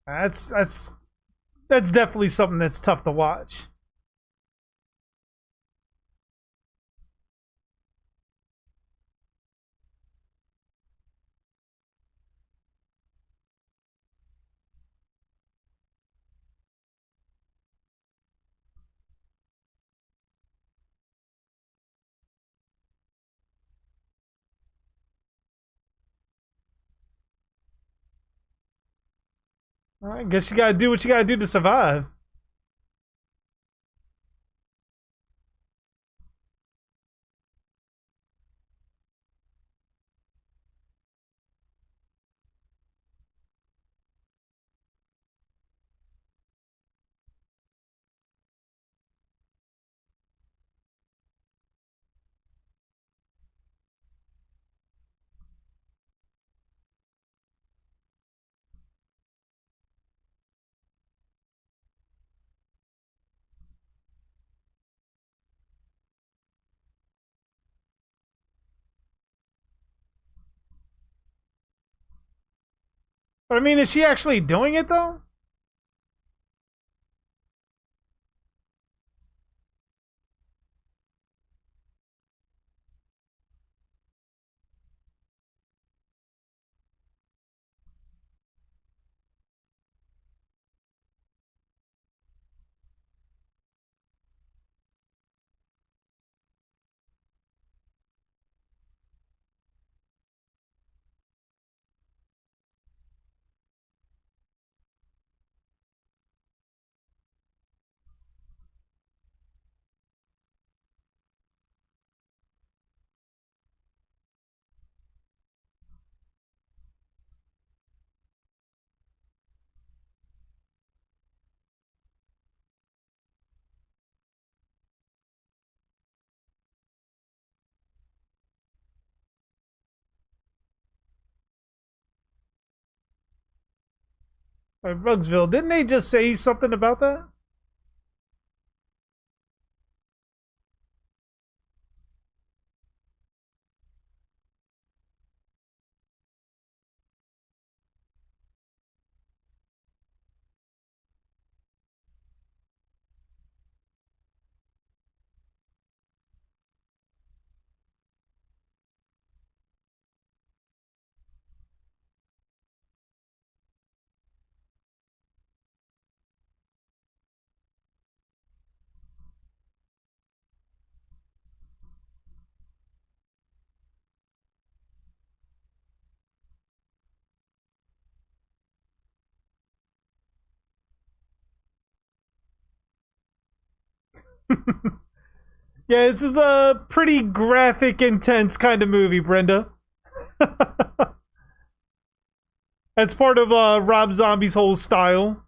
That's definitely something that's tough to watch. I guess you gotta do what you gotta do to survive. But I mean, is she actually doing it though? Rugsville, didn't they just say something about that? Yeah, this is a pretty graphic, intense kind of movie, Brenda. That's part of Rob Zombie's whole style.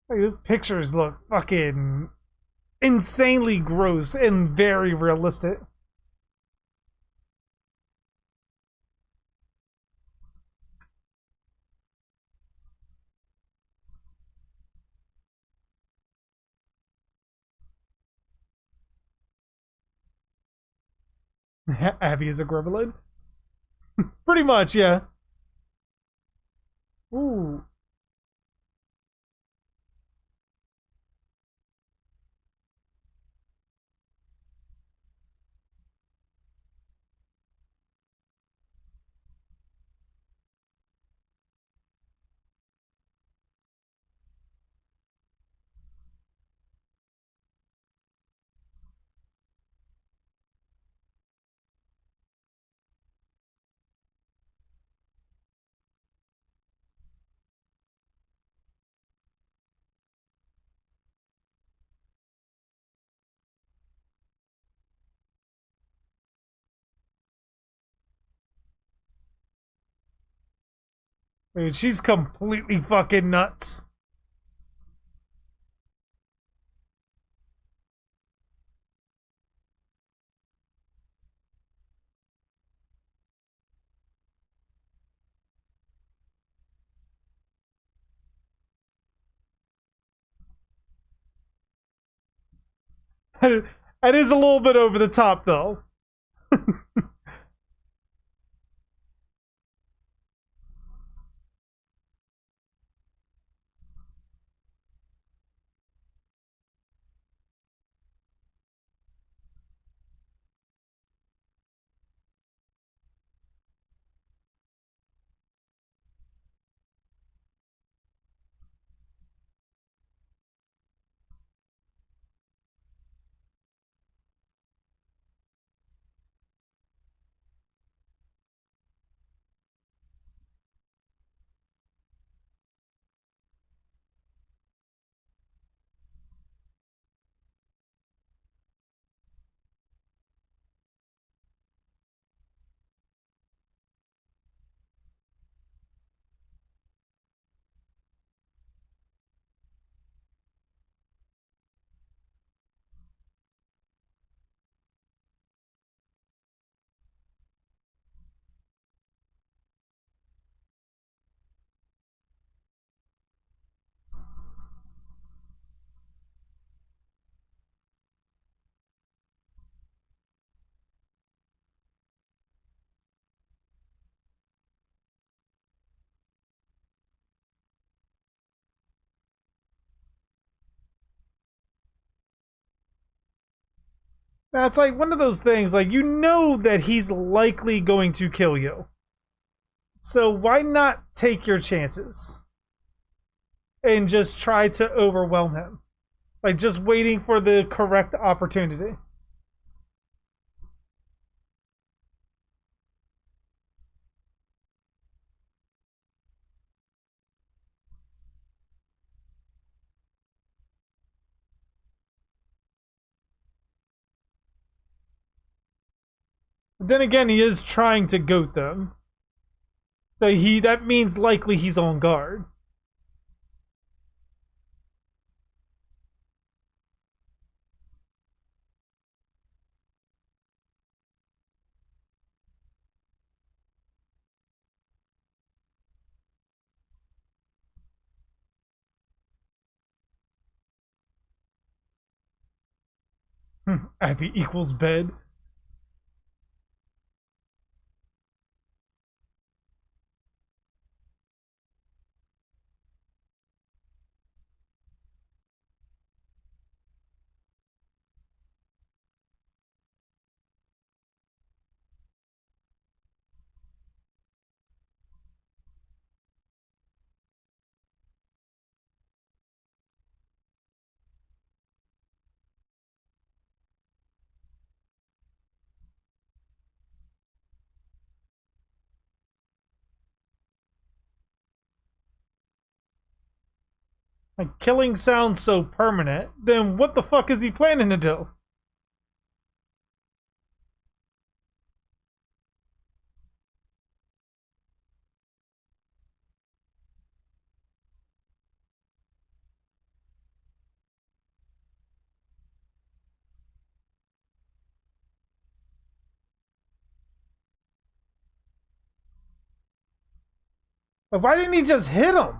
Like, the pictures look fucking insanely gross and very realistic. Abby is a gremlin? Pretty much, yeah. Ooh. Dude, she's completely fucking nuts. That is a little bit over the top, though. That's like one of those things, like, you know that he's likely going to kill you. So why not take your chances? And just try to overwhelm him. Like, just waiting for the correct opportunity. But then again, he is trying to goat them. So that means likely he's on guard. Abby equals bed. Like, killing sounds so permanent, then what the fuck is he planning to do? Like, why didn't he just hit him?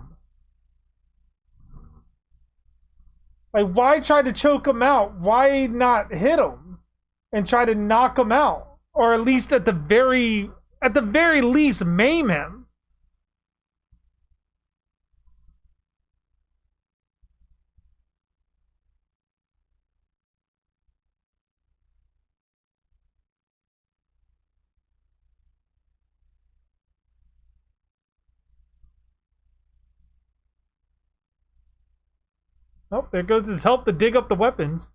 Like, why try to choke him out? Why not hit him and try to knock him out, or at least at the very least maim him? Oh, there goes his help to dig up the weapons.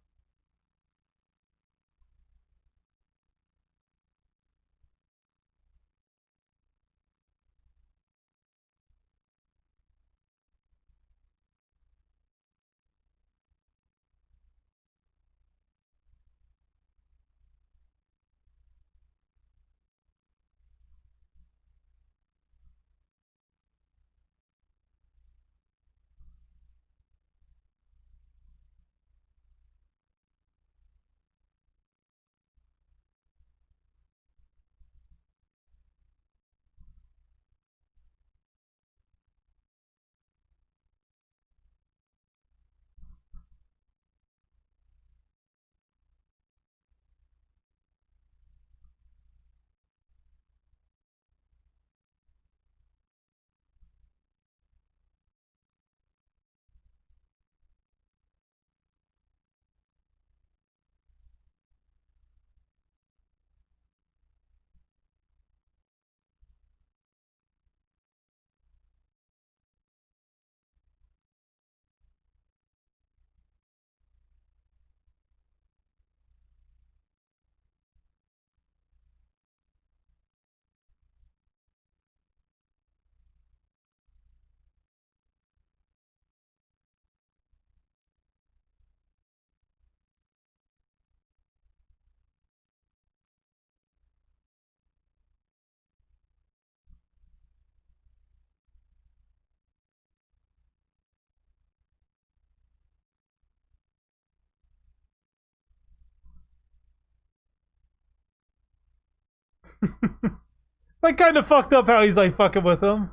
Like, kind of fucked up how he's like fucking with him.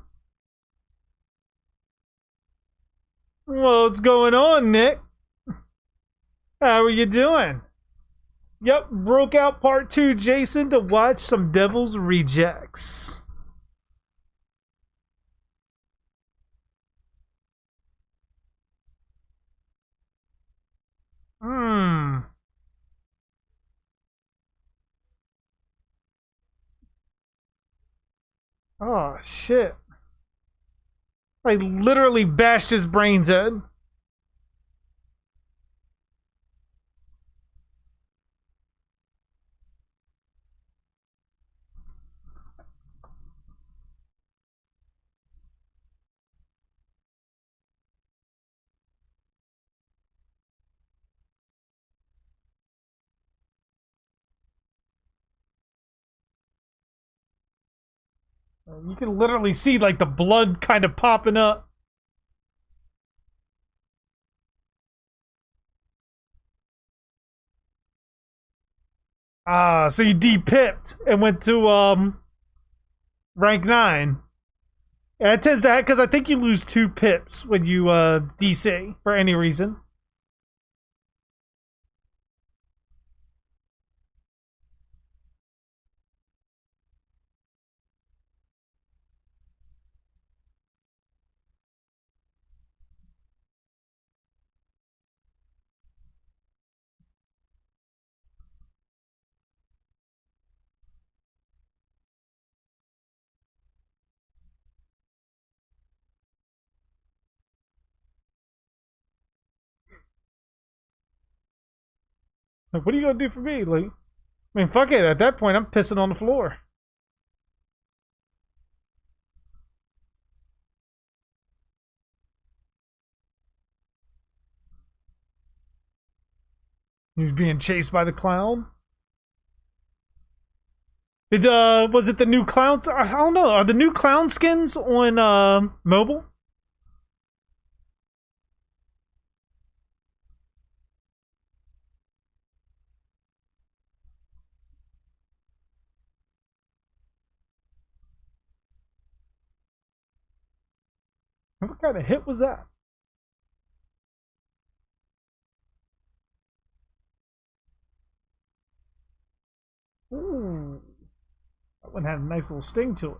What's going on, Nick? How are you doing? Yep, broke out part 2, Jason, to watch some Devil's Rejects. Oh, shit. I literally bashed his brains in. You can literally see like the blood kind of popping up. Ah, so you de-pipped and went to rank 9. Yeah, it tends to happen because I think you lose 2 pips when you DC for any reason. Like, what are you gonna do for me? Like, I mean, fuck it. At that point, I'm pissing on the floor. He's being chased by the clown. Did was it the new clowns? I don't know. Are the new clown skins on mobile? What kind of hit was that? Ooh, that one had a nice little sting to it.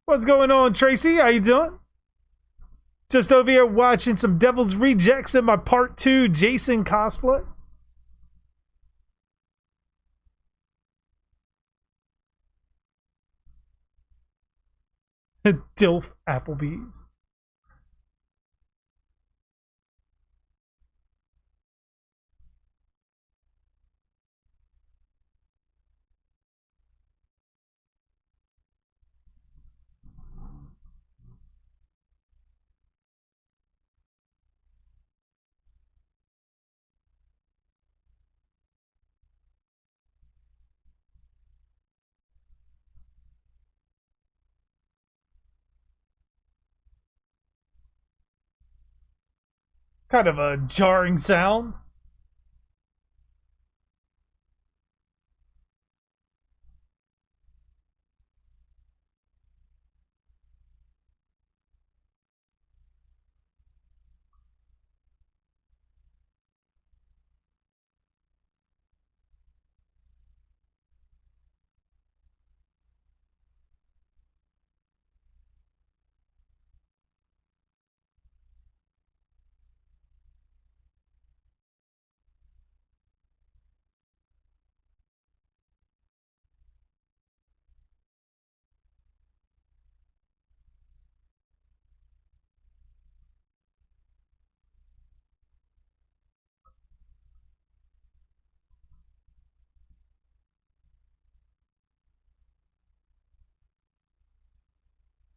What's going on, Tracy? How you doing? Just over here watching some Devil's Rejects in my part 2 Jason cosplay. Dilf Applebee's. Kind of a jarring sound.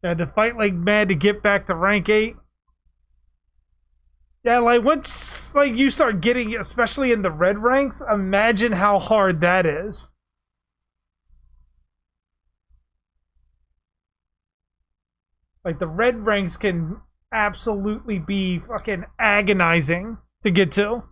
I had to fight like mad to get back to rank 8. Yeah, like once like you start getting, especially in the red ranks, imagine how hard that is. Like the red ranks can absolutely be fucking agonizing to get to.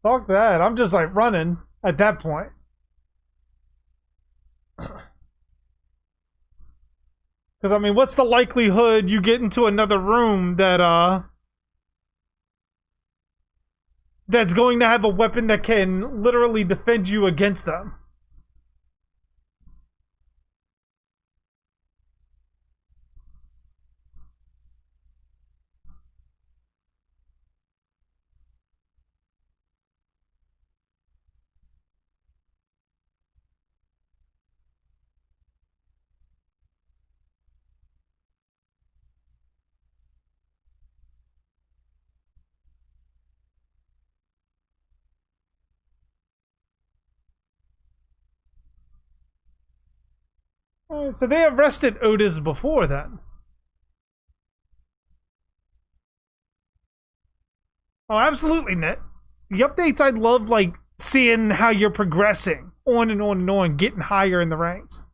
Fuck that. I'm just like running at that point. Because I mean, what's the likelihood you get into another room that's going to have a weapon that can literally defend you against them? So they arrested Otis before then. Oh, absolutely, Net. The updates, I love like seeing how you're progressing on and on and on, getting higher in the ranks.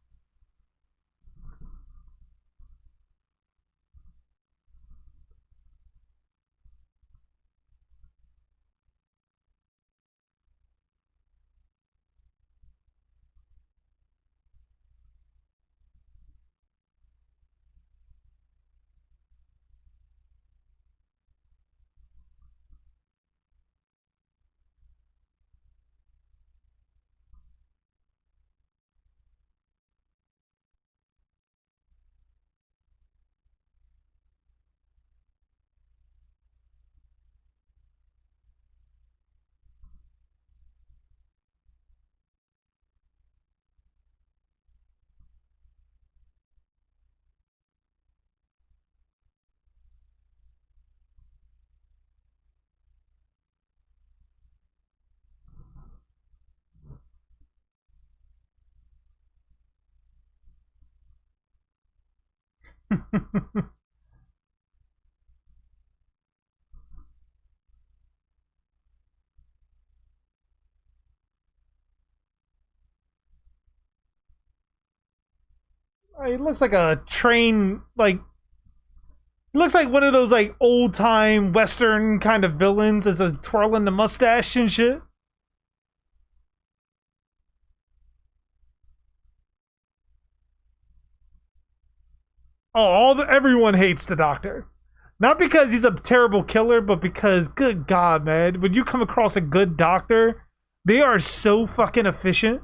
It looks like a train, like it looks like one of those like old time western kind of villains as a twirling the mustache and shit. Oh, everyone hates the Doctor. Not because he's a terrible killer, but because, good God, man, when you come across a good doctor, they are so fucking efficient.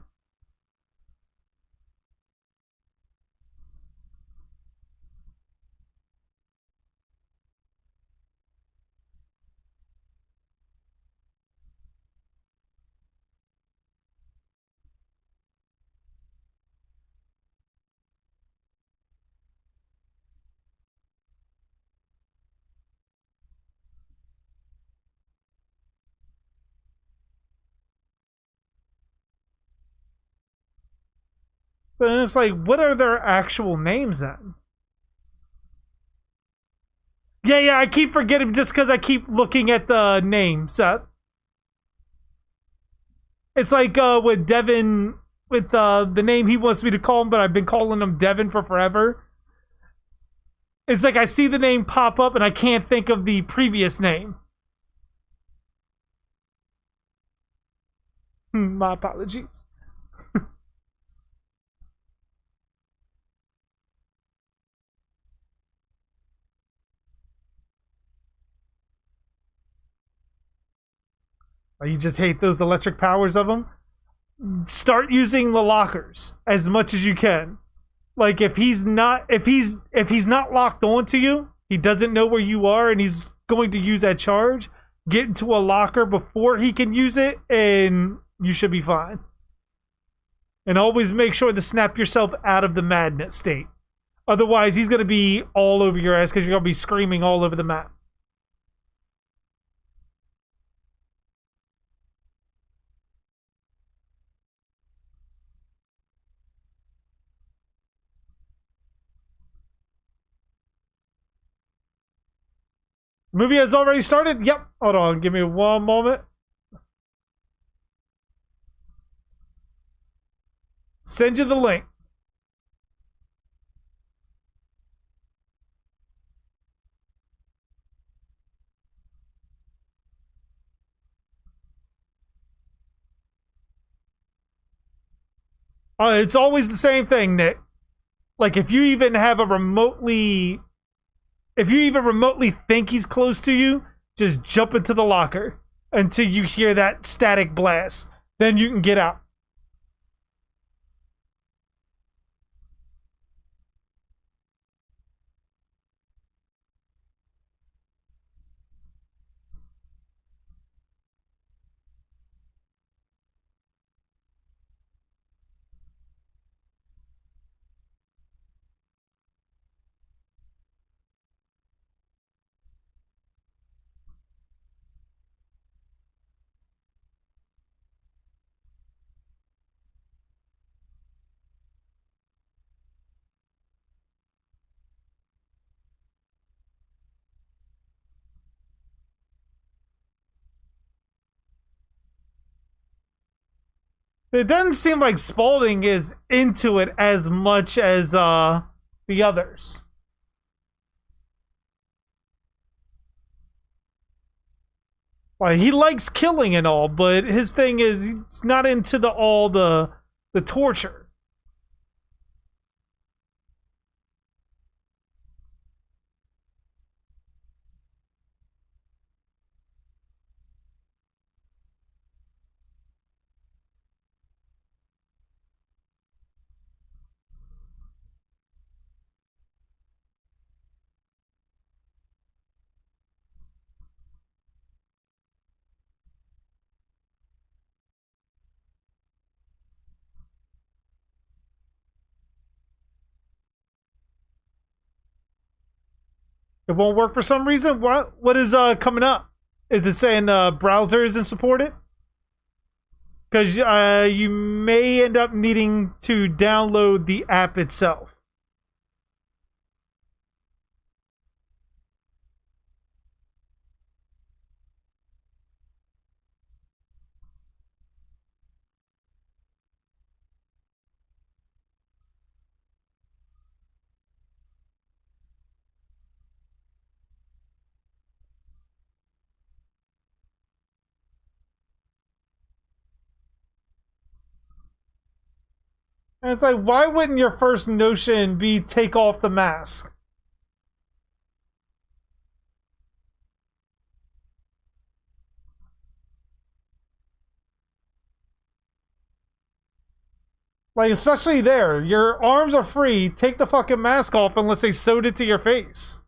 But it's like, what are their actual names then? Yeah, I keep forgetting just because I keep looking at the names. It's like with Devin, with the name he wants me to call him, but I've been calling him Devin for forever. It's like I see the name pop up and I can't think of the previous name. My apologies. You just hate those electric powers of them. Start using the lockers as much as you can. Like if he's not locked onto you, he doesn't know where you are and he's going to use that charge, get into a locker before he can use it and you should be fine. And always make sure to snap yourself out of the madness state. Otherwise, he's going to be all over your ass because you're going to be screaming all over the map. The movie has already started? Yep. Hold on. Give me one moment. Send you the link. It's always the same thing, Nick. Like, if you even remotely think he's close to you, just jump into the locker until you hear that static blast. Then you can get out. It doesn't seem like Spalding is into it as much as the others. Like, he likes killing and all, but his thing is he's not into the torture. It won't work for some reason. What is coming up? Is it saying browser isn't supported? Because you may end up needing to download the app itself. And it's like, why wouldn't your first notion be take off the mask? Like, especially there. Your arms are free. Take the fucking mask off unless they sewed it to your face.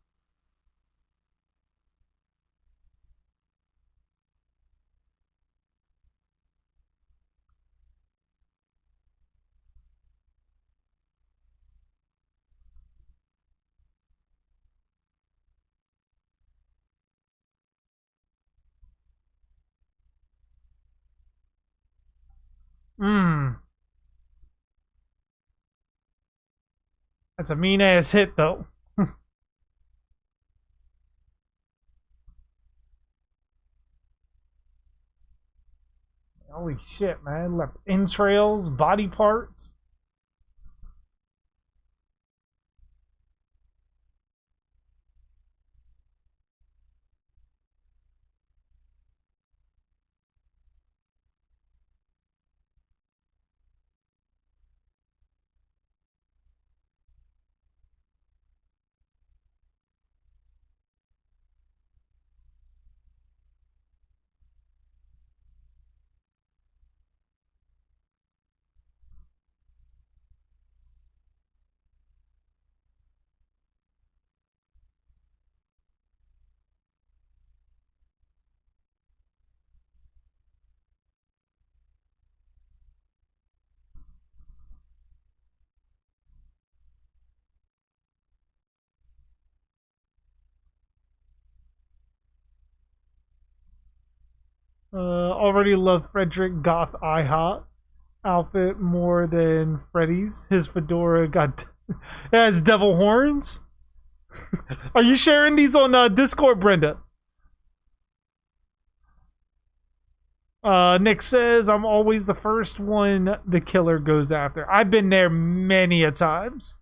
That's a mean ass hit, though. Holy shit, man. Left entrails, body parts. Already love Frederick Goth IHOP outfit more than Freddy's. His fedora got has devil horns. Are you sharing these on Discord, Brenda? Nick says, I'm always the first one the killer goes after. I've been there many a times.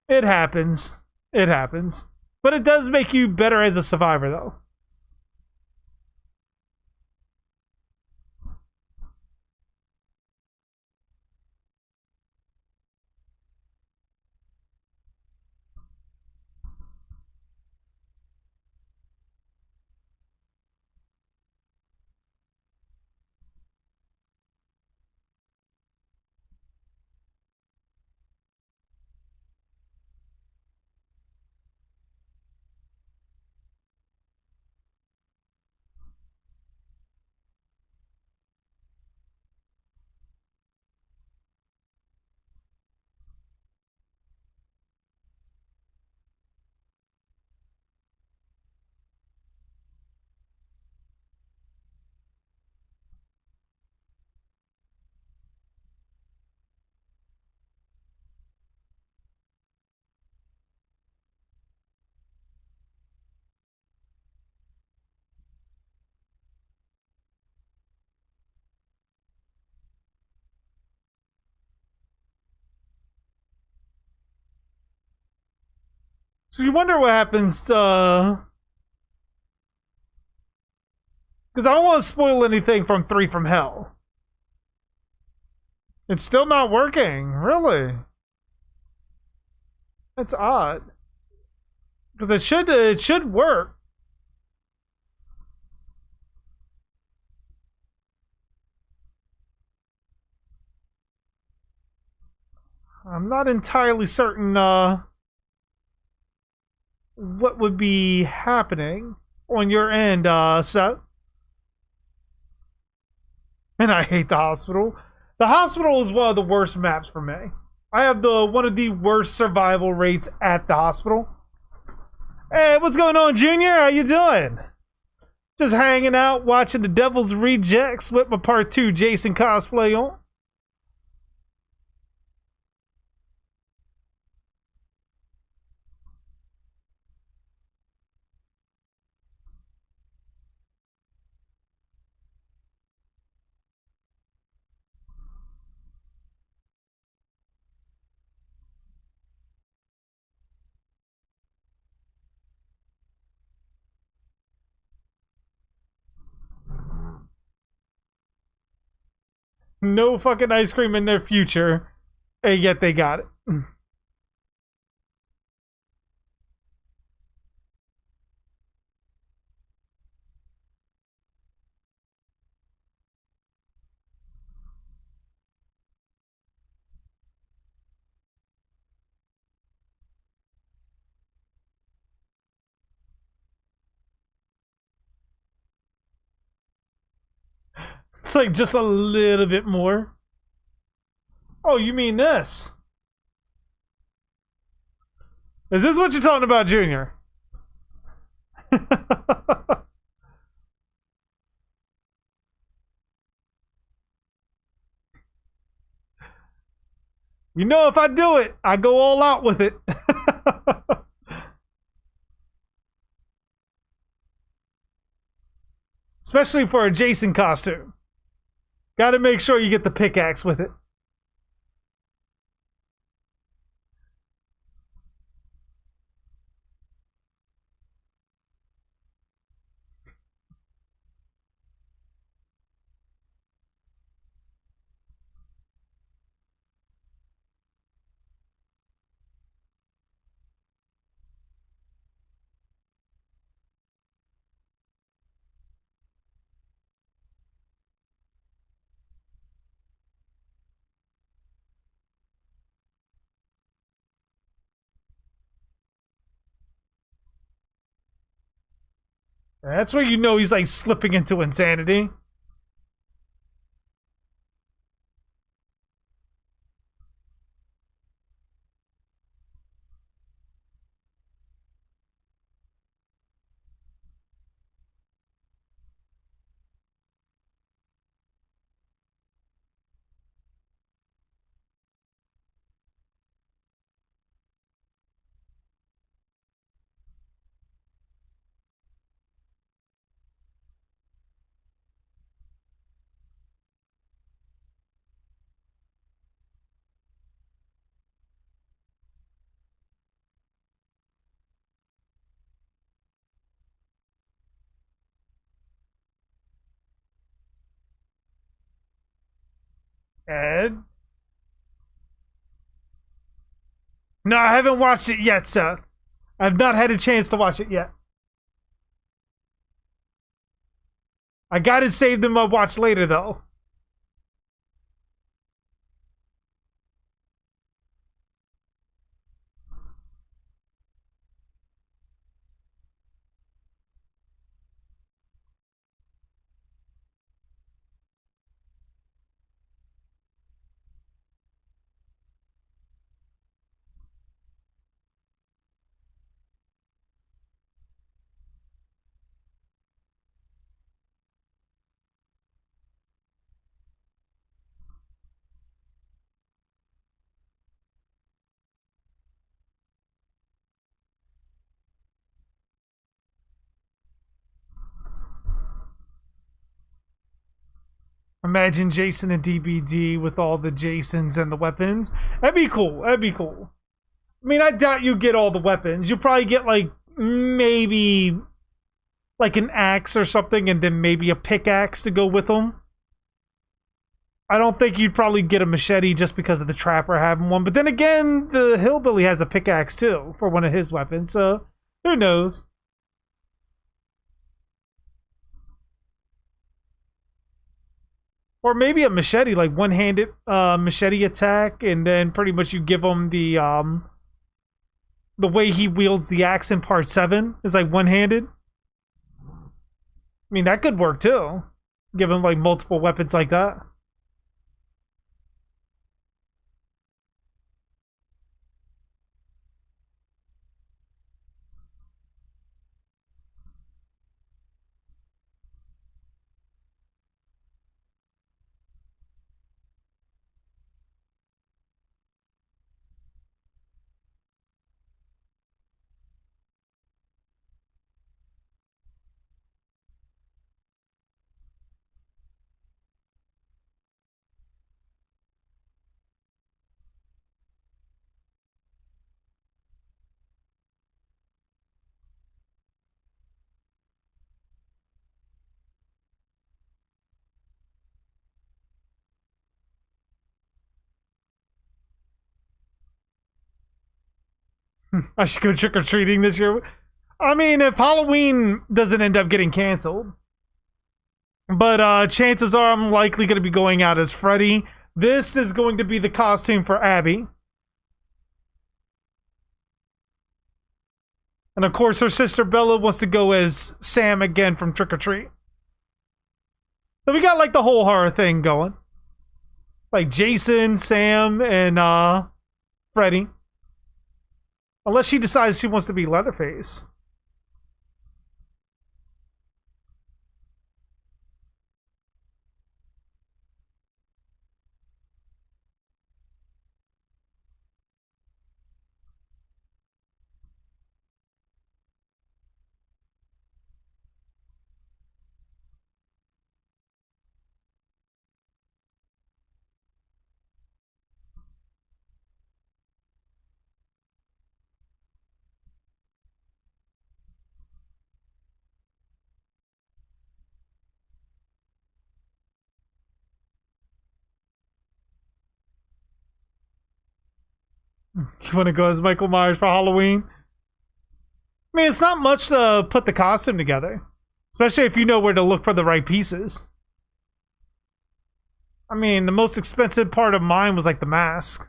It happens. It happens. But it does make you better as a survivor, though. So you wonder what happens, because I don't want to spoil anything from 3 from Hell. It's still not working, really. That's odd. Because it should work. I'm not entirely certain what would be happening on your end, Seth. And I hate the hospital. The hospital is one of the worst maps for me. I have one of the worst survival rates at the hospital. Hey, what's going on, Junior? How you doing? Just hanging out, watching the Devil's Rejects with my part 2 Jason cosplay on. No fucking ice cream in their future, and yet they got it. It's like just a little bit more. Oh, you mean this? Is this what you're talking about, Junior? You know, if I do it, I go all out with it. Especially for a Jason costume. Gotta make sure you get the pickaxe with it. That's where you know he's like slipping into insanity. Ed? No, I haven't watched it yet, Seth. I've not had a chance to watch it yet. I got it saved in my watch later, though. Imagine Jason and DBD with all the Jasons and the weapons. That'd be cool. That'd be cool. I mean, I doubt you get all the weapons. You'll probably get like maybe like an axe or something, and then maybe a pickaxe to go with them. I don't think you'd probably get a machete just because of the trapper having one. But then again, the hillbilly has a pickaxe too for one of his weapons, so who knows? Or maybe a machete, like one-handed machete attack, and then pretty much you give him the way he wields the axe in part 7 is like one-handed. I mean, that could work too. Give him like multiple weapons like that. I should go trick-or-treating this year. I mean, if Halloween doesn't end up getting canceled. But chances are I'm likely going to be going out as Freddy. This is going to be the costume for Abby. And of course, her sister Bella wants to go as Sam again from Trick or Treat. So we got like the whole horror thing going. Like Jason, Sam, and Freddy. Unless she decides she wants to be Leatherface. You want to go as Michael Myers for Halloween? I mean, it's not much to put the costume together. Especially if you know where to look for the right pieces. I mean, the most expensive part of mine was like the mask.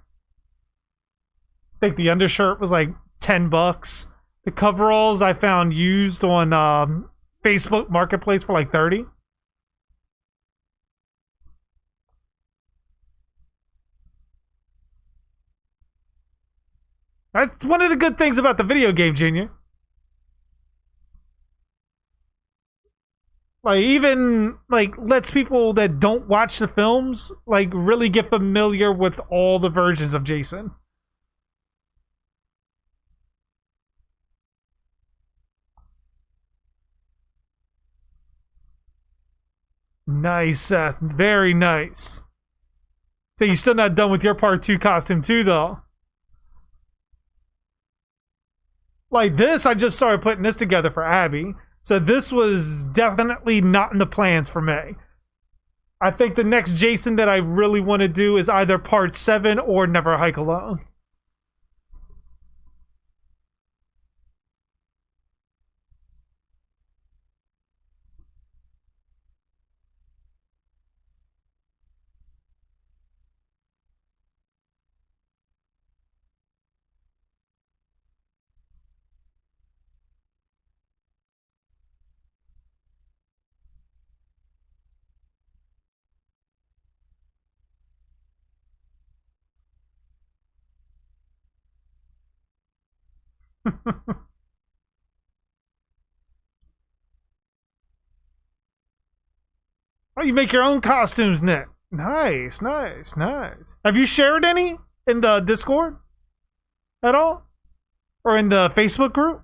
I think the undershirt was like $10. The coveralls I found used on Facebook Marketplace for like 30. That's one of the good things about the video game, Junior. Like, even, like, lets people that don't watch the films, like, really get familiar with all the versions of Jason. Nice, Seth. Very nice. So you're still not done with your part 2 costume, too, though. Like this, I just started putting this together for Abby. So this was definitely not in the plans for May. I think the next Jason that I really want to do is either part 7 or Never Hike Alone. Oh, you make your own costumes, Nick. Nice, nice, nice. Have you shared any in the Discord at all? Or in the Facebook group?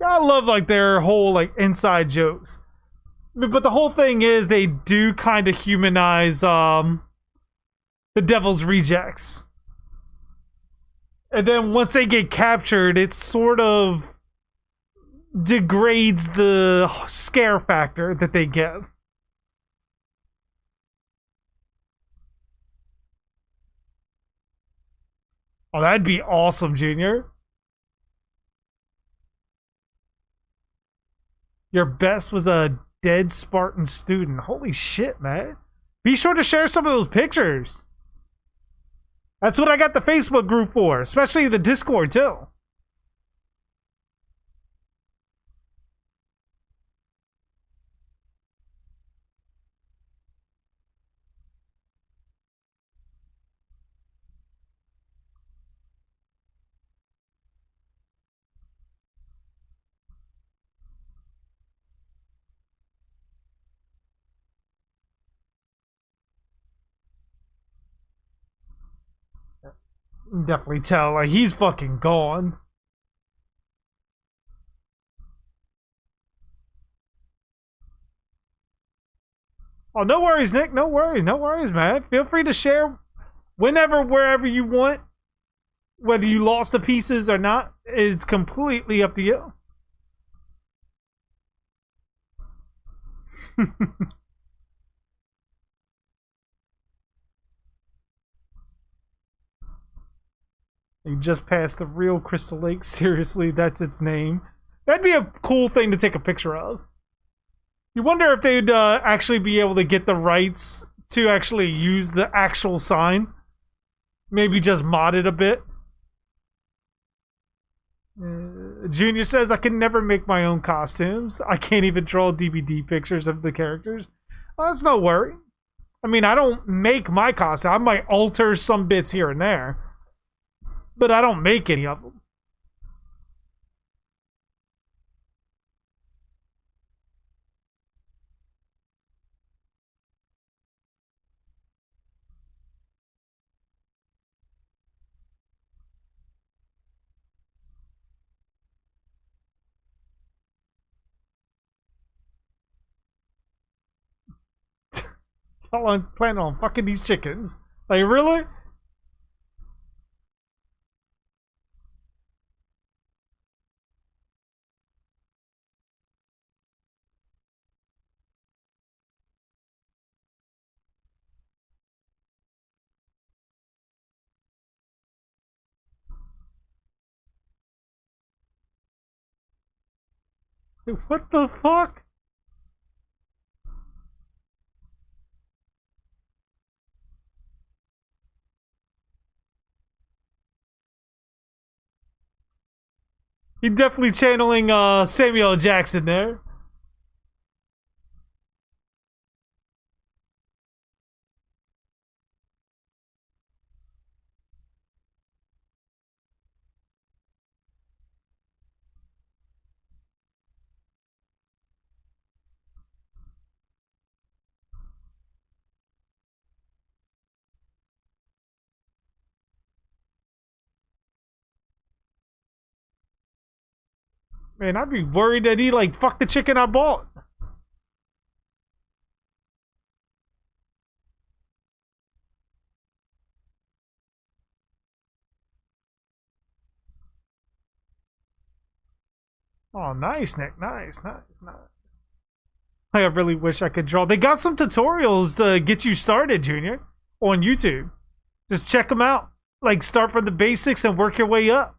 I love like their whole like inside jokes. But the whole thing is they do kind of humanize the Devil's Rejects. And then once they get captured, it sort of degrades the scare factor that they give. Oh, that'd be awesome, Junior. Your best was a dead Spartan student. Holy shit, man. Be sure to share some of those pictures. That's what I got the Facebook group for, especially the Discord, too. Definitely tell, like, he's fucking gone. Oh, no worries, Nick. No worries, man. Feel free to share whenever, wherever you want. Whether you lost the pieces or not is completely up to you. You just passed the real Crystal Lake. Seriously, that's its name. That'd be a cool thing to take a picture of. You wonder if they'd actually be able to get the rights to actually use the actual sign. Maybe just mod it a bit. Junior says, I can never make my own costumes. I can't even draw DVD pictures of the characters. Well, that's no worry. I mean, I don't make my costume. I might alter some bits here and there. But I don't make any of them. I'm planning on fucking these chickens. Like, really? What the fuck? He definitely channeling Samuel L. Jackson there. Man, I'd be worried that he like fucked the chicken I bought. Oh, nice, Nick. Nice. I really wish I could draw. They got some tutorials to get you started, Junior, on YouTube. Just check them out. Like, start from the basics and work your way up.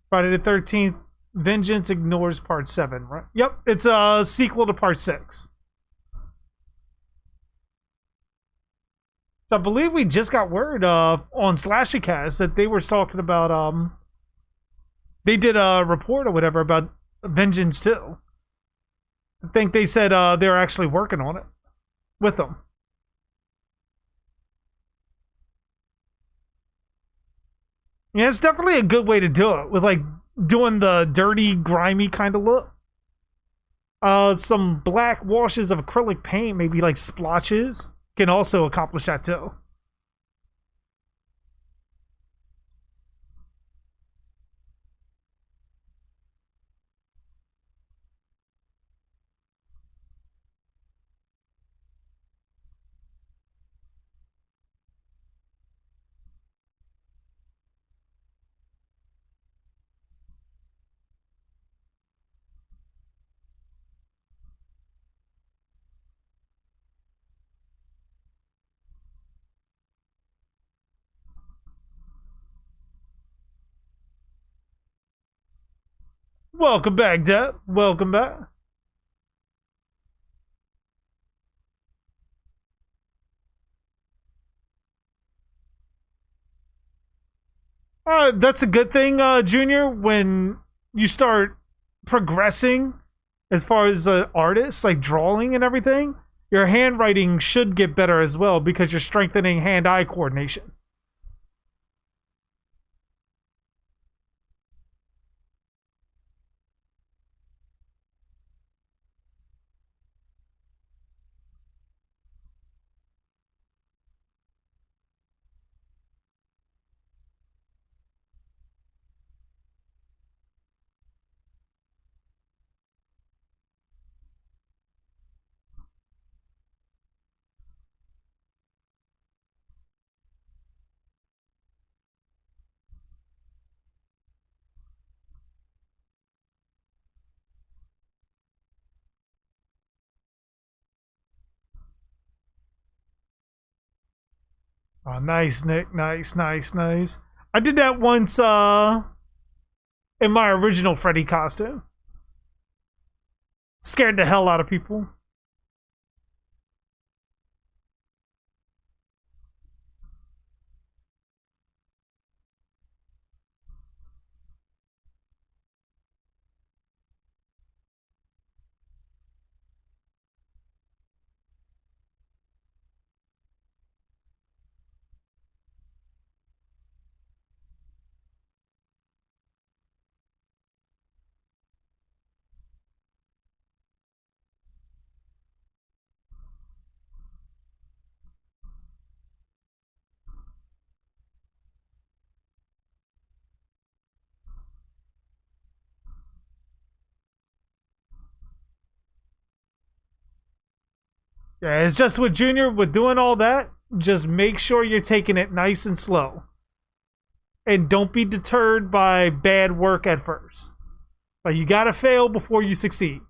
Friday the 13th, Vengeance Ignores Part 7, right? Yep, it's a sequel to Part 6. So I believe we just got word on Slashicast that they were talking about They did a report or whatever about Vengeance 2. I think they said they're actually working on it with them. Yeah, it's definitely a good way to do it, with like doing the dirty, grimy kind of look. Some black washes of acrylic paint, maybe like splotches, can also accomplish that too. Welcome back, Deb. Welcome back. That's a good thing, Junior, when you start progressing as far as artists, like drawing and everything, your handwriting should get better as well because you're strengthening hand-eye coordination. Oh, nice, Nick. Nice, nice, nice. I did that once in my original Freddy costume. Scared the hell out of people. Yeah, it's just with Junior, with doing all that, just make sure you're taking it nice and slow. And don't be deterred by bad work at first. Like, you gotta fail before you succeed.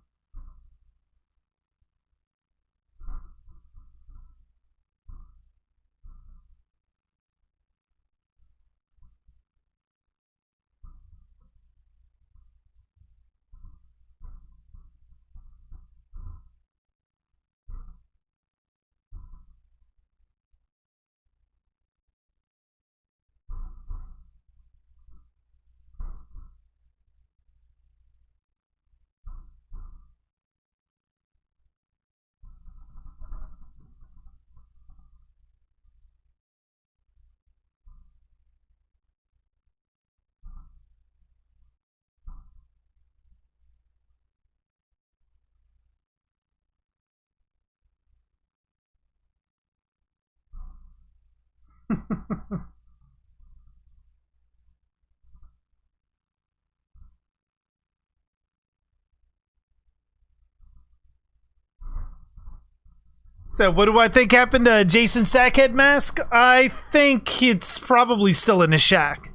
So, what do I think happened to Jason Sackhead Mask? I think it's probably still in his shack.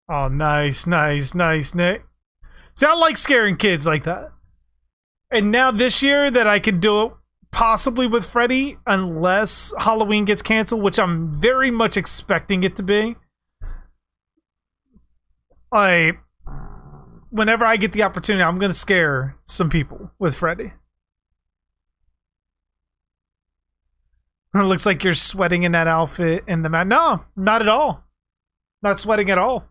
Oh, nice, nice, nice, Nick. See, I like scaring kids like that. And now this year that I can do it possibly with Freddy, unless Halloween gets canceled, which I'm very much expecting it to be. like, whenever I get the opportunity, I'm gonna scare some people with Freddy. It looks like you're sweating in that outfit in the mat. No, not at all. Not sweating at all.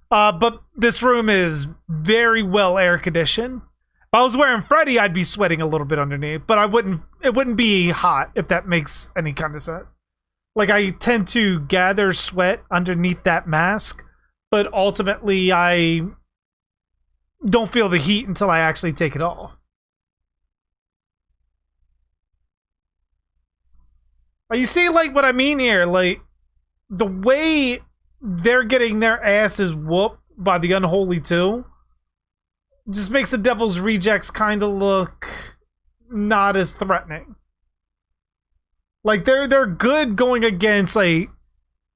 But this room is very well air conditioned. If I was wearing Freddy, I'd be sweating a little bit underneath, but it wouldn't be hot, if that makes any kind of sense. Like, I tend to gather sweat underneath that mask, but ultimately I don't feel the heat until I actually take it off. You see, like, what I mean here? Like, the way they're getting their asses whooped by the Unholy 2 just makes the Devil's Rejects kind of look not as threatening. Like, they're good going against, like,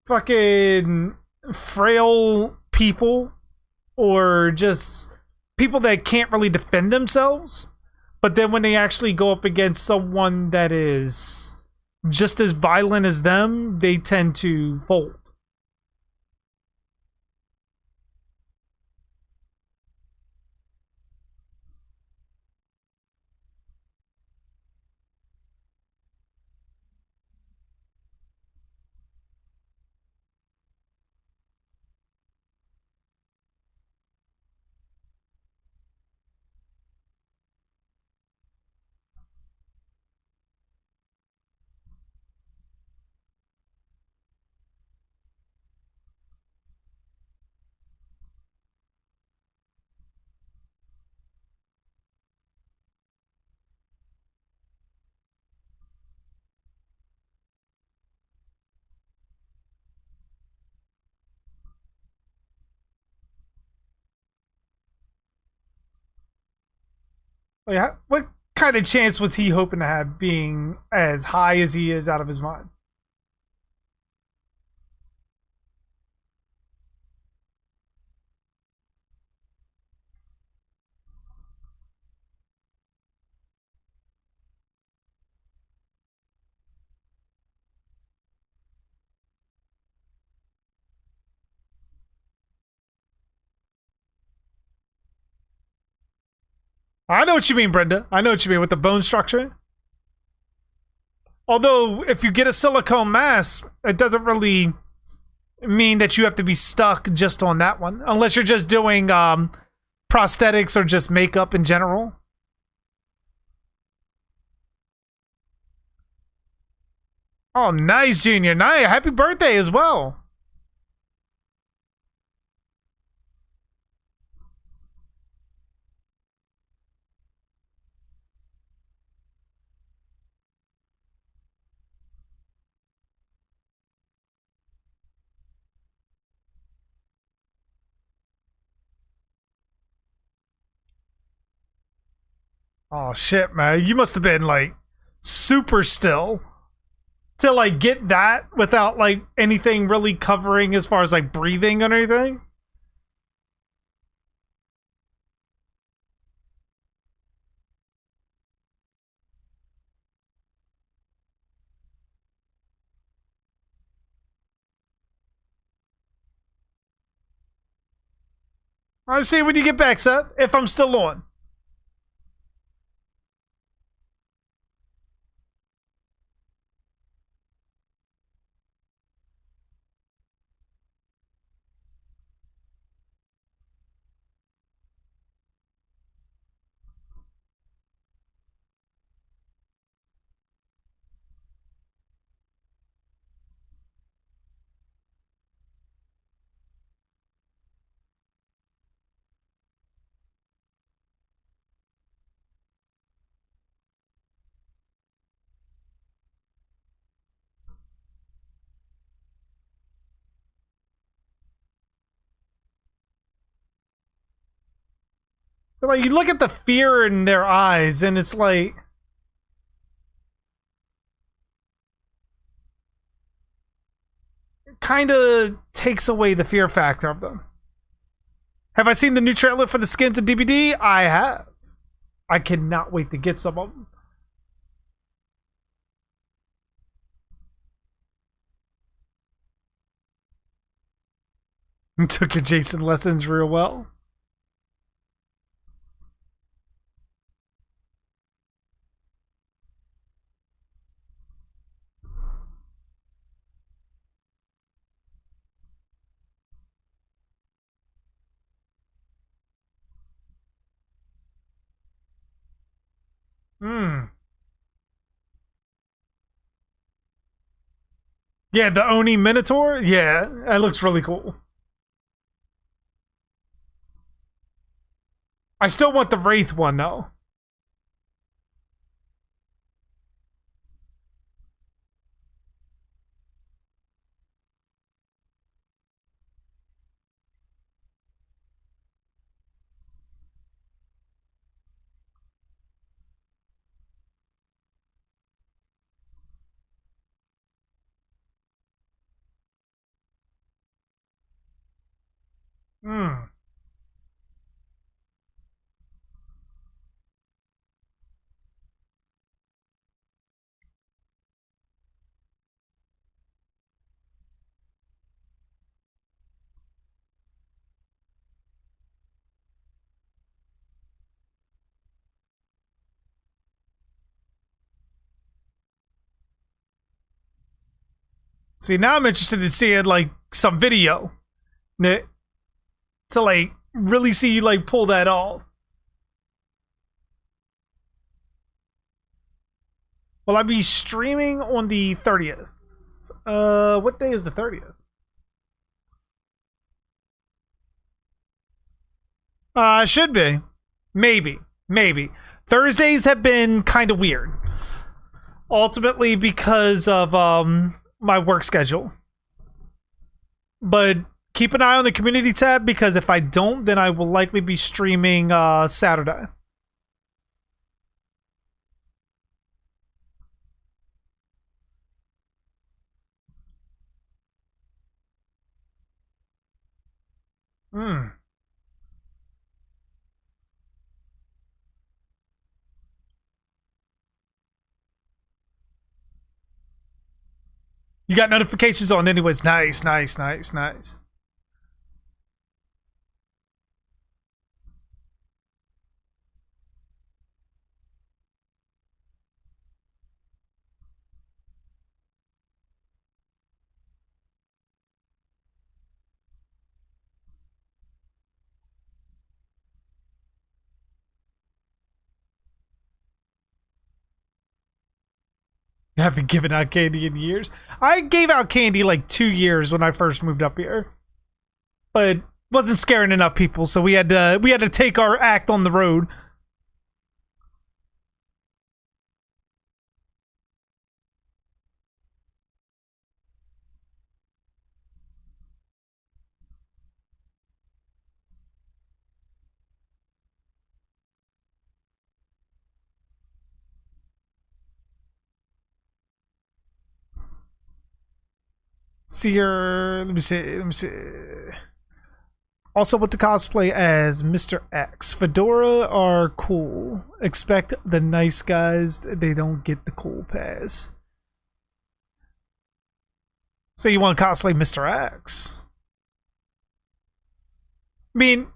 fucking frail people or just people that can't really defend themselves. But then when they actually go up against someone that is just as violent as them, they tend to fold. Like, what kind of chance was he hoping to have being as high as he is out of his mind? I know what you mean, Brenda. I know what you mean with the bone structure. Although, if you get a silicone mask, it doesn't really mean that you have to be stuck just on that one. Unless you're just doing prosthetics or just makeup in general. Oh, nice, Junior. Nice. Happy birthday as well. Oh, shit, man. You must have been, like, super still to, like, get that without, like, anything really covering as far as, like, breathing or anything. I'll see when you get back, Seth, if I'm still on. So, like, you look at the fear in their eyes, and it's like, it kind of takes away the fear factor of them. Have I seen the new trailer for the Skins and DBD? I have. I cannot wait to get some of them. Took your Jason lessons real well. Hmm. Yeah, the Oni Minotaur? Yeah, that looks really cool. I still want the Wraith one, though. Hmm. See, now I'm interested in seeing, like, some video to, like, really see you, like, pull that off. Will I be streaming on the 30th? What day is the 30th? Should be. Maybe. Maybe. Thursdays have been kind of weird. Ultimately because of my work schedule. But keep an eye on the community tab, because if I don't, then I will likely be streaming Saturday. Hmm. You got notifications on anyways. Nice, nice, nice, nice. I haven't given out candy in years. I gave out candy like 2 years when I first moved up here, but wasn't scaring enough people, so we had to take our act on the road. See her. Let me see. Let me see. Also, with the cosplay as Mr. X, Fedora are cool. Expect the nice guys; they don't get the cool pass. So you want to cosplay Mr. X? I mean,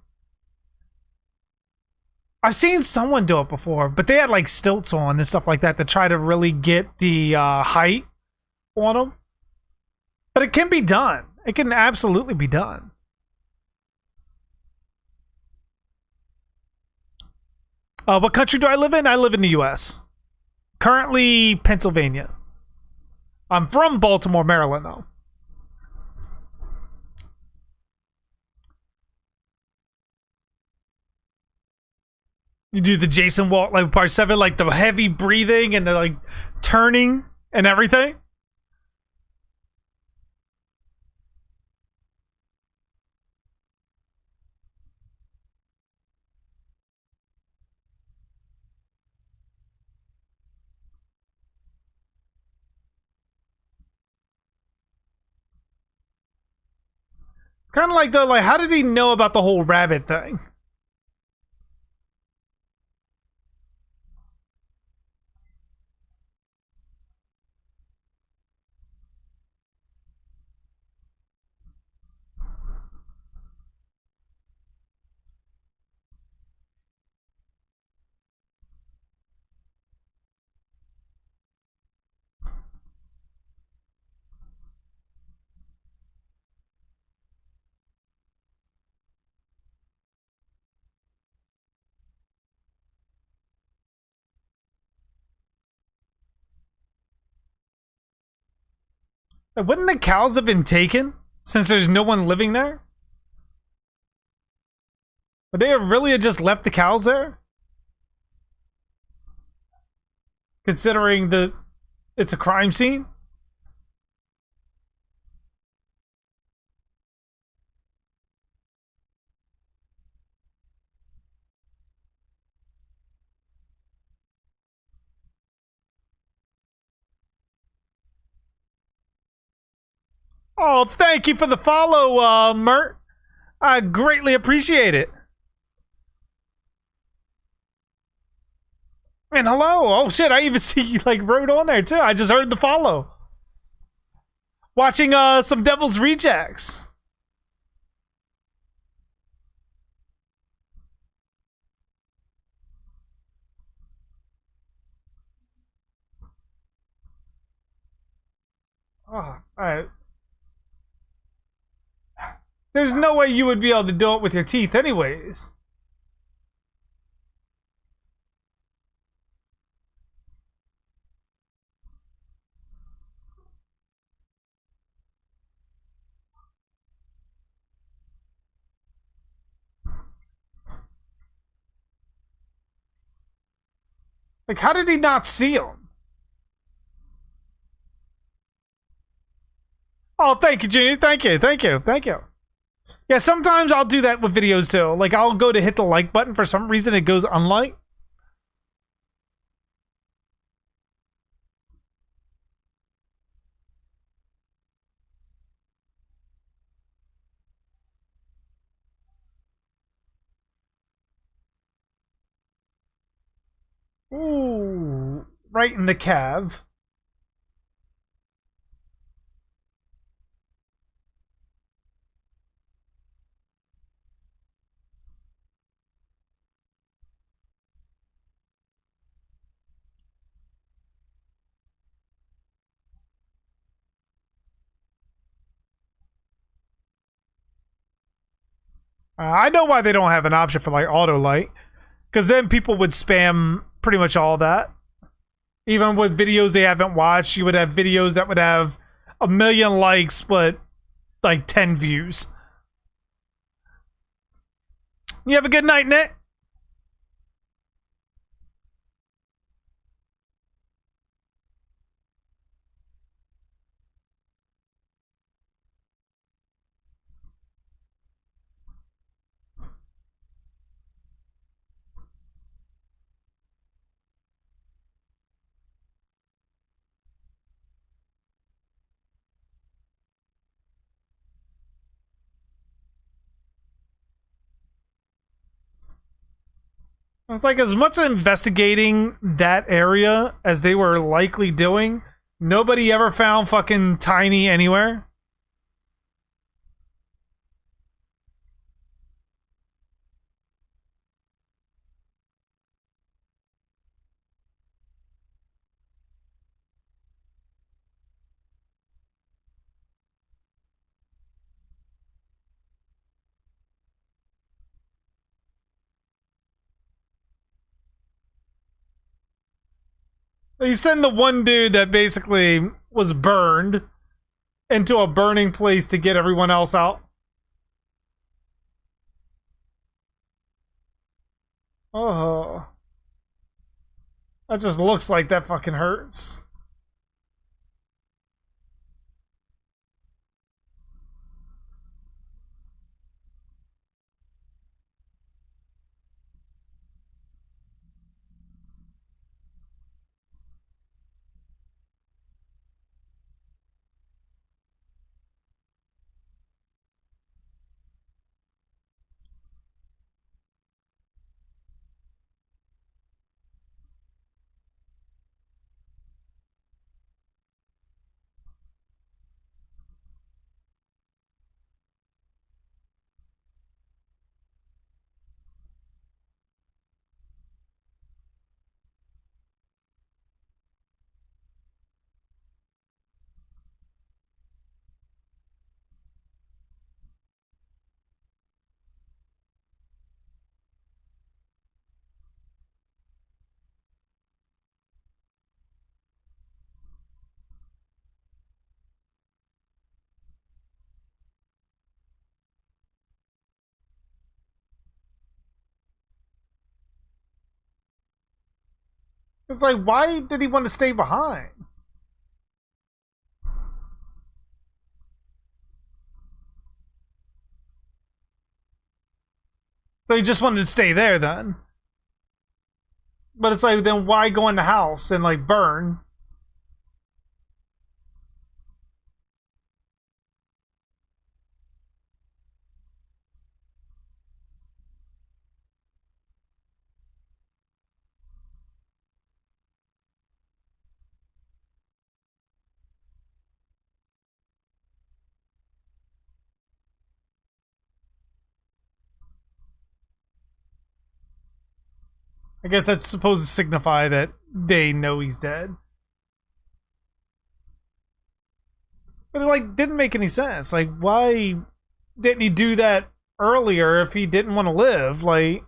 I've seen someone do it before, but they had like stilts on and stuff like that to try to really get the height on them. But it can be done. It can absolutely be done. What country do I live in? I live in the U.S. Currently, Pennsylvania. I'm from Baltimore, Maryland, though. You do the Jason walk like part 7, like the heavy breathing and the like turning and everything. It's kind of like the like, how did he know about the whole rabbit thing? Wouldn't the cows have been taken since there's no one living there? Would they have really just left the cows there? Considering that it's a crime scene? Oh, thank you for the follow, Mert. I greatly appreciate it. And hello. Oh shit, I even see you like wrote on there too. I just heard the follow. Watching some Devil's Rejects. Oh, alright. There's no way you would be able to do it with your teeth anyways. Like, how did he not see him? Oh, thank you, Junior. Thank you, thank you, thank you. Yeah, sometimes I'll do that with videos too. Like, I'll go to hit the like button. For some reason, it goes unlike. Ooh, right in the calf. I know why they don't have an option for like auto light, because then people would spam pretty much all that. Even with videos they haven't watched, you would have videos that would have 1,000,000 likes but like 10 views. You have a good night, Nick. It's like as much investigating that area as they were likely doing, nobody ever found fucking Tiny anywhere. You send the one dude that basically was burned into a burning place to get everyone else out. Oh. That just looks like that fucking hurts. It's like, why did he want to stay behind? So he just wanted to stay there then. But it's like, then why go in the house and like burn? I guess that's supposed to signify that they know he's dead. But it like didn't make any sense. Like, why didn't he do that earlier if he didn't want to live? Like,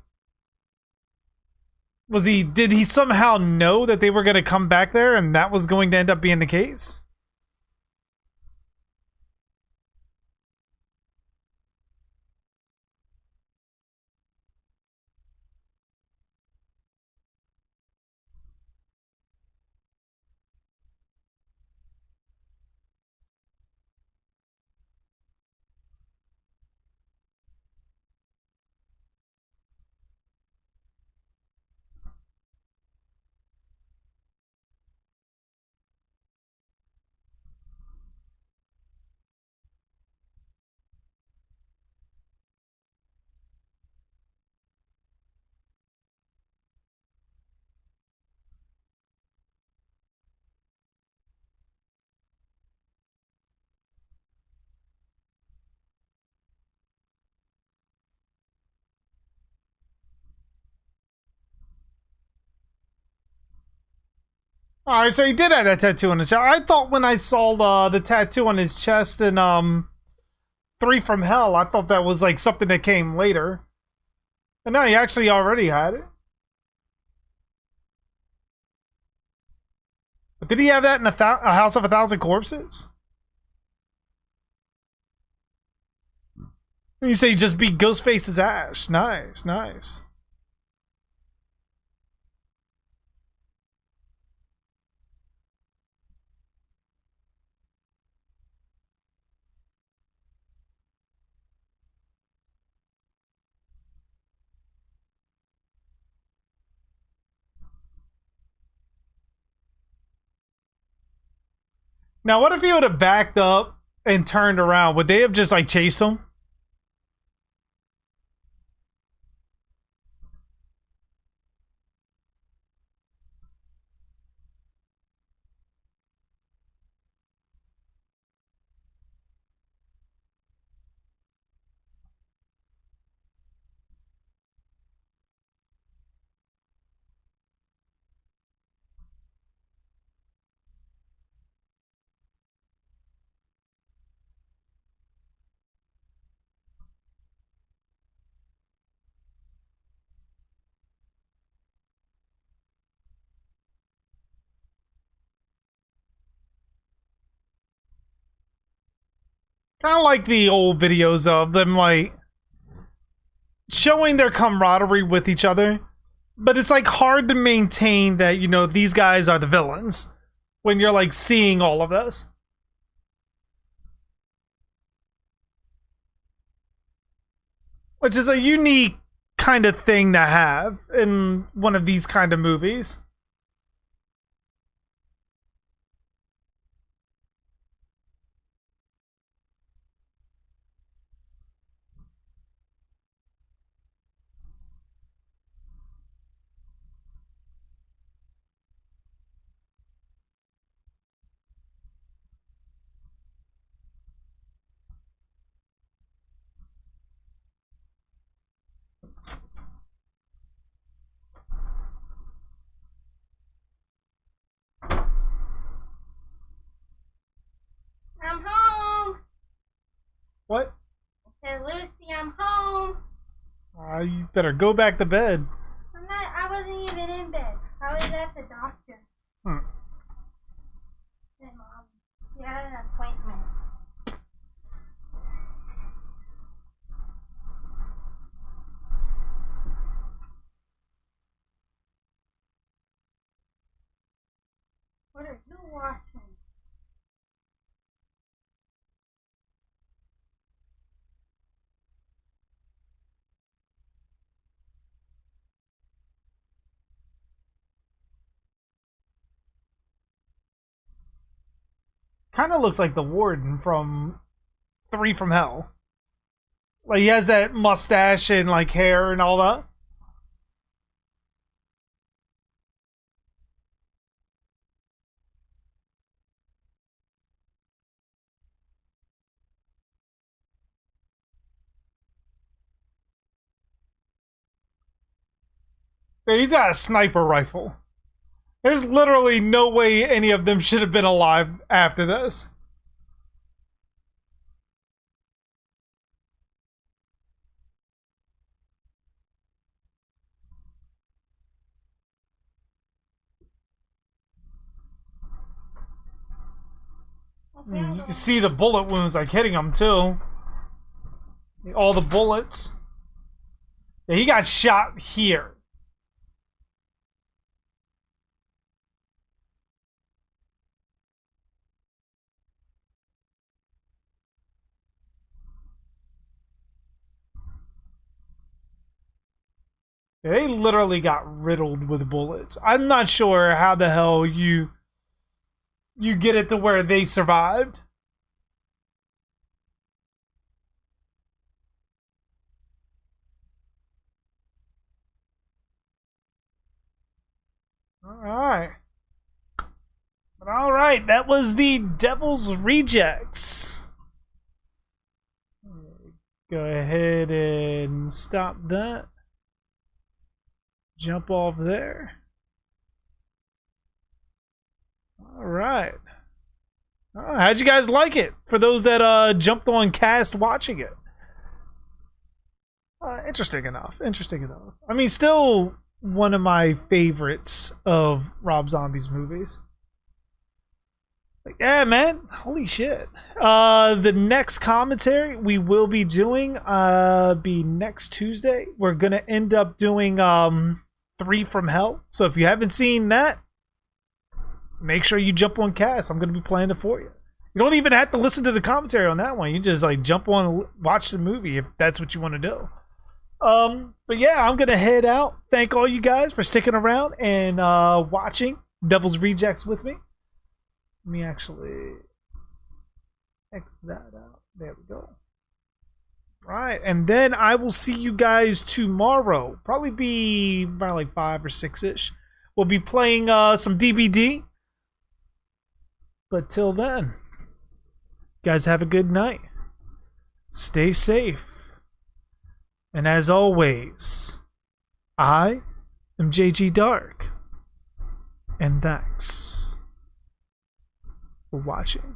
did he somehow know that they were going to come back there and that was going to end up being the case? Alright, so he did have that tattoo on his chest. I thought when I saw the tattoo on his chest in 3 from Hell, I thought that was like something that came later. And no, he actually already had it. But did he have that in a House of 1,000 Corpses? You say he just beat Ghostface's ass. Nice, nice. Now, what if he would have backed up and turned around? Would they have just like chased him? Kind of like the old videos of them like showing their camaraderie with each other, but it's like hard to maintain that, you know, these guys are the villains when you're like seeing all of this. Which is a unique kind of thing to have in one of these kind of movies. I'm home. What? I said, Lucy, I'm home. You better go back to bed. I wasn't even in bed. I was at the doctor. Hey, Mom. We had an appointment. What are you watching? Kind of looks like the warden from Three from Hell. Like he has that mustache and like hair and all that. He's got a sniper rifle. There's literally no way any of them should have been alive after this. You can see the bullet wounds like hitting him too. All the bullets. Yeah, he got shot here. They literally got riddled with bullets. I'm not sure how the hell you get it to where they survived. Alright. Alright, that was the Devil's Rejects. Go ahead and stop that. Jump off there. Alright. How'd you guys like it? For those that jumped on cast watching it. Interesting enough. Interesting enough. I mean, still one of my favorites of Rob Zombie's movies. But yeah, man. Holy shit. The next commentary we will be doing be next Tuesday. We're going to end up doing Three from Hell. So if you haven't seen that, make sure you jump on cast. I'm going to be playing it for you. You don't even have to listen to the commentary on that one. You just like jump on and watch the movie if that's what you want to do. But yeah, I'm going to head out. Thank all you guys for sticking around and watching Devil's Rejects with me. Let me actually X that out. There we go. Right, and then I will see you guys tomorrow. Probably be around like 5 or 6-ish. We'll be playing some DBD. But till then, guys have a good night. Stay safe. And as always, I am JG Darhk. And thanks for watching.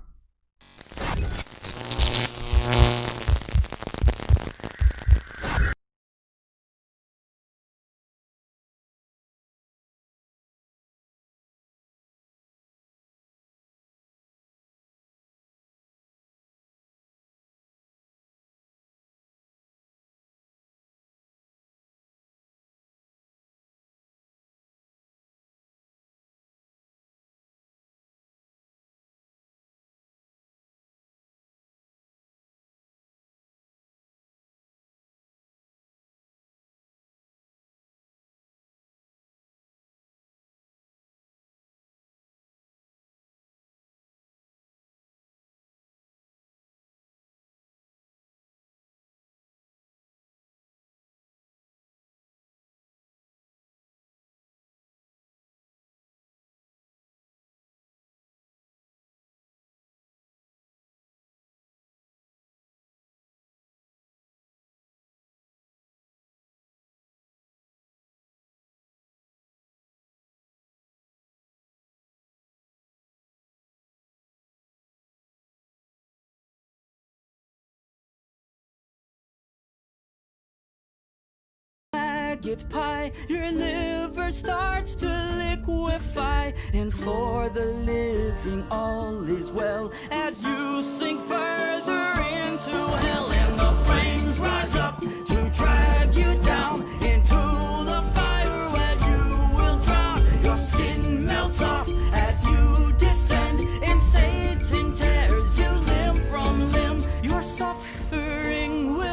Get pie, your liver starts to liquefy, and for the living all is well as you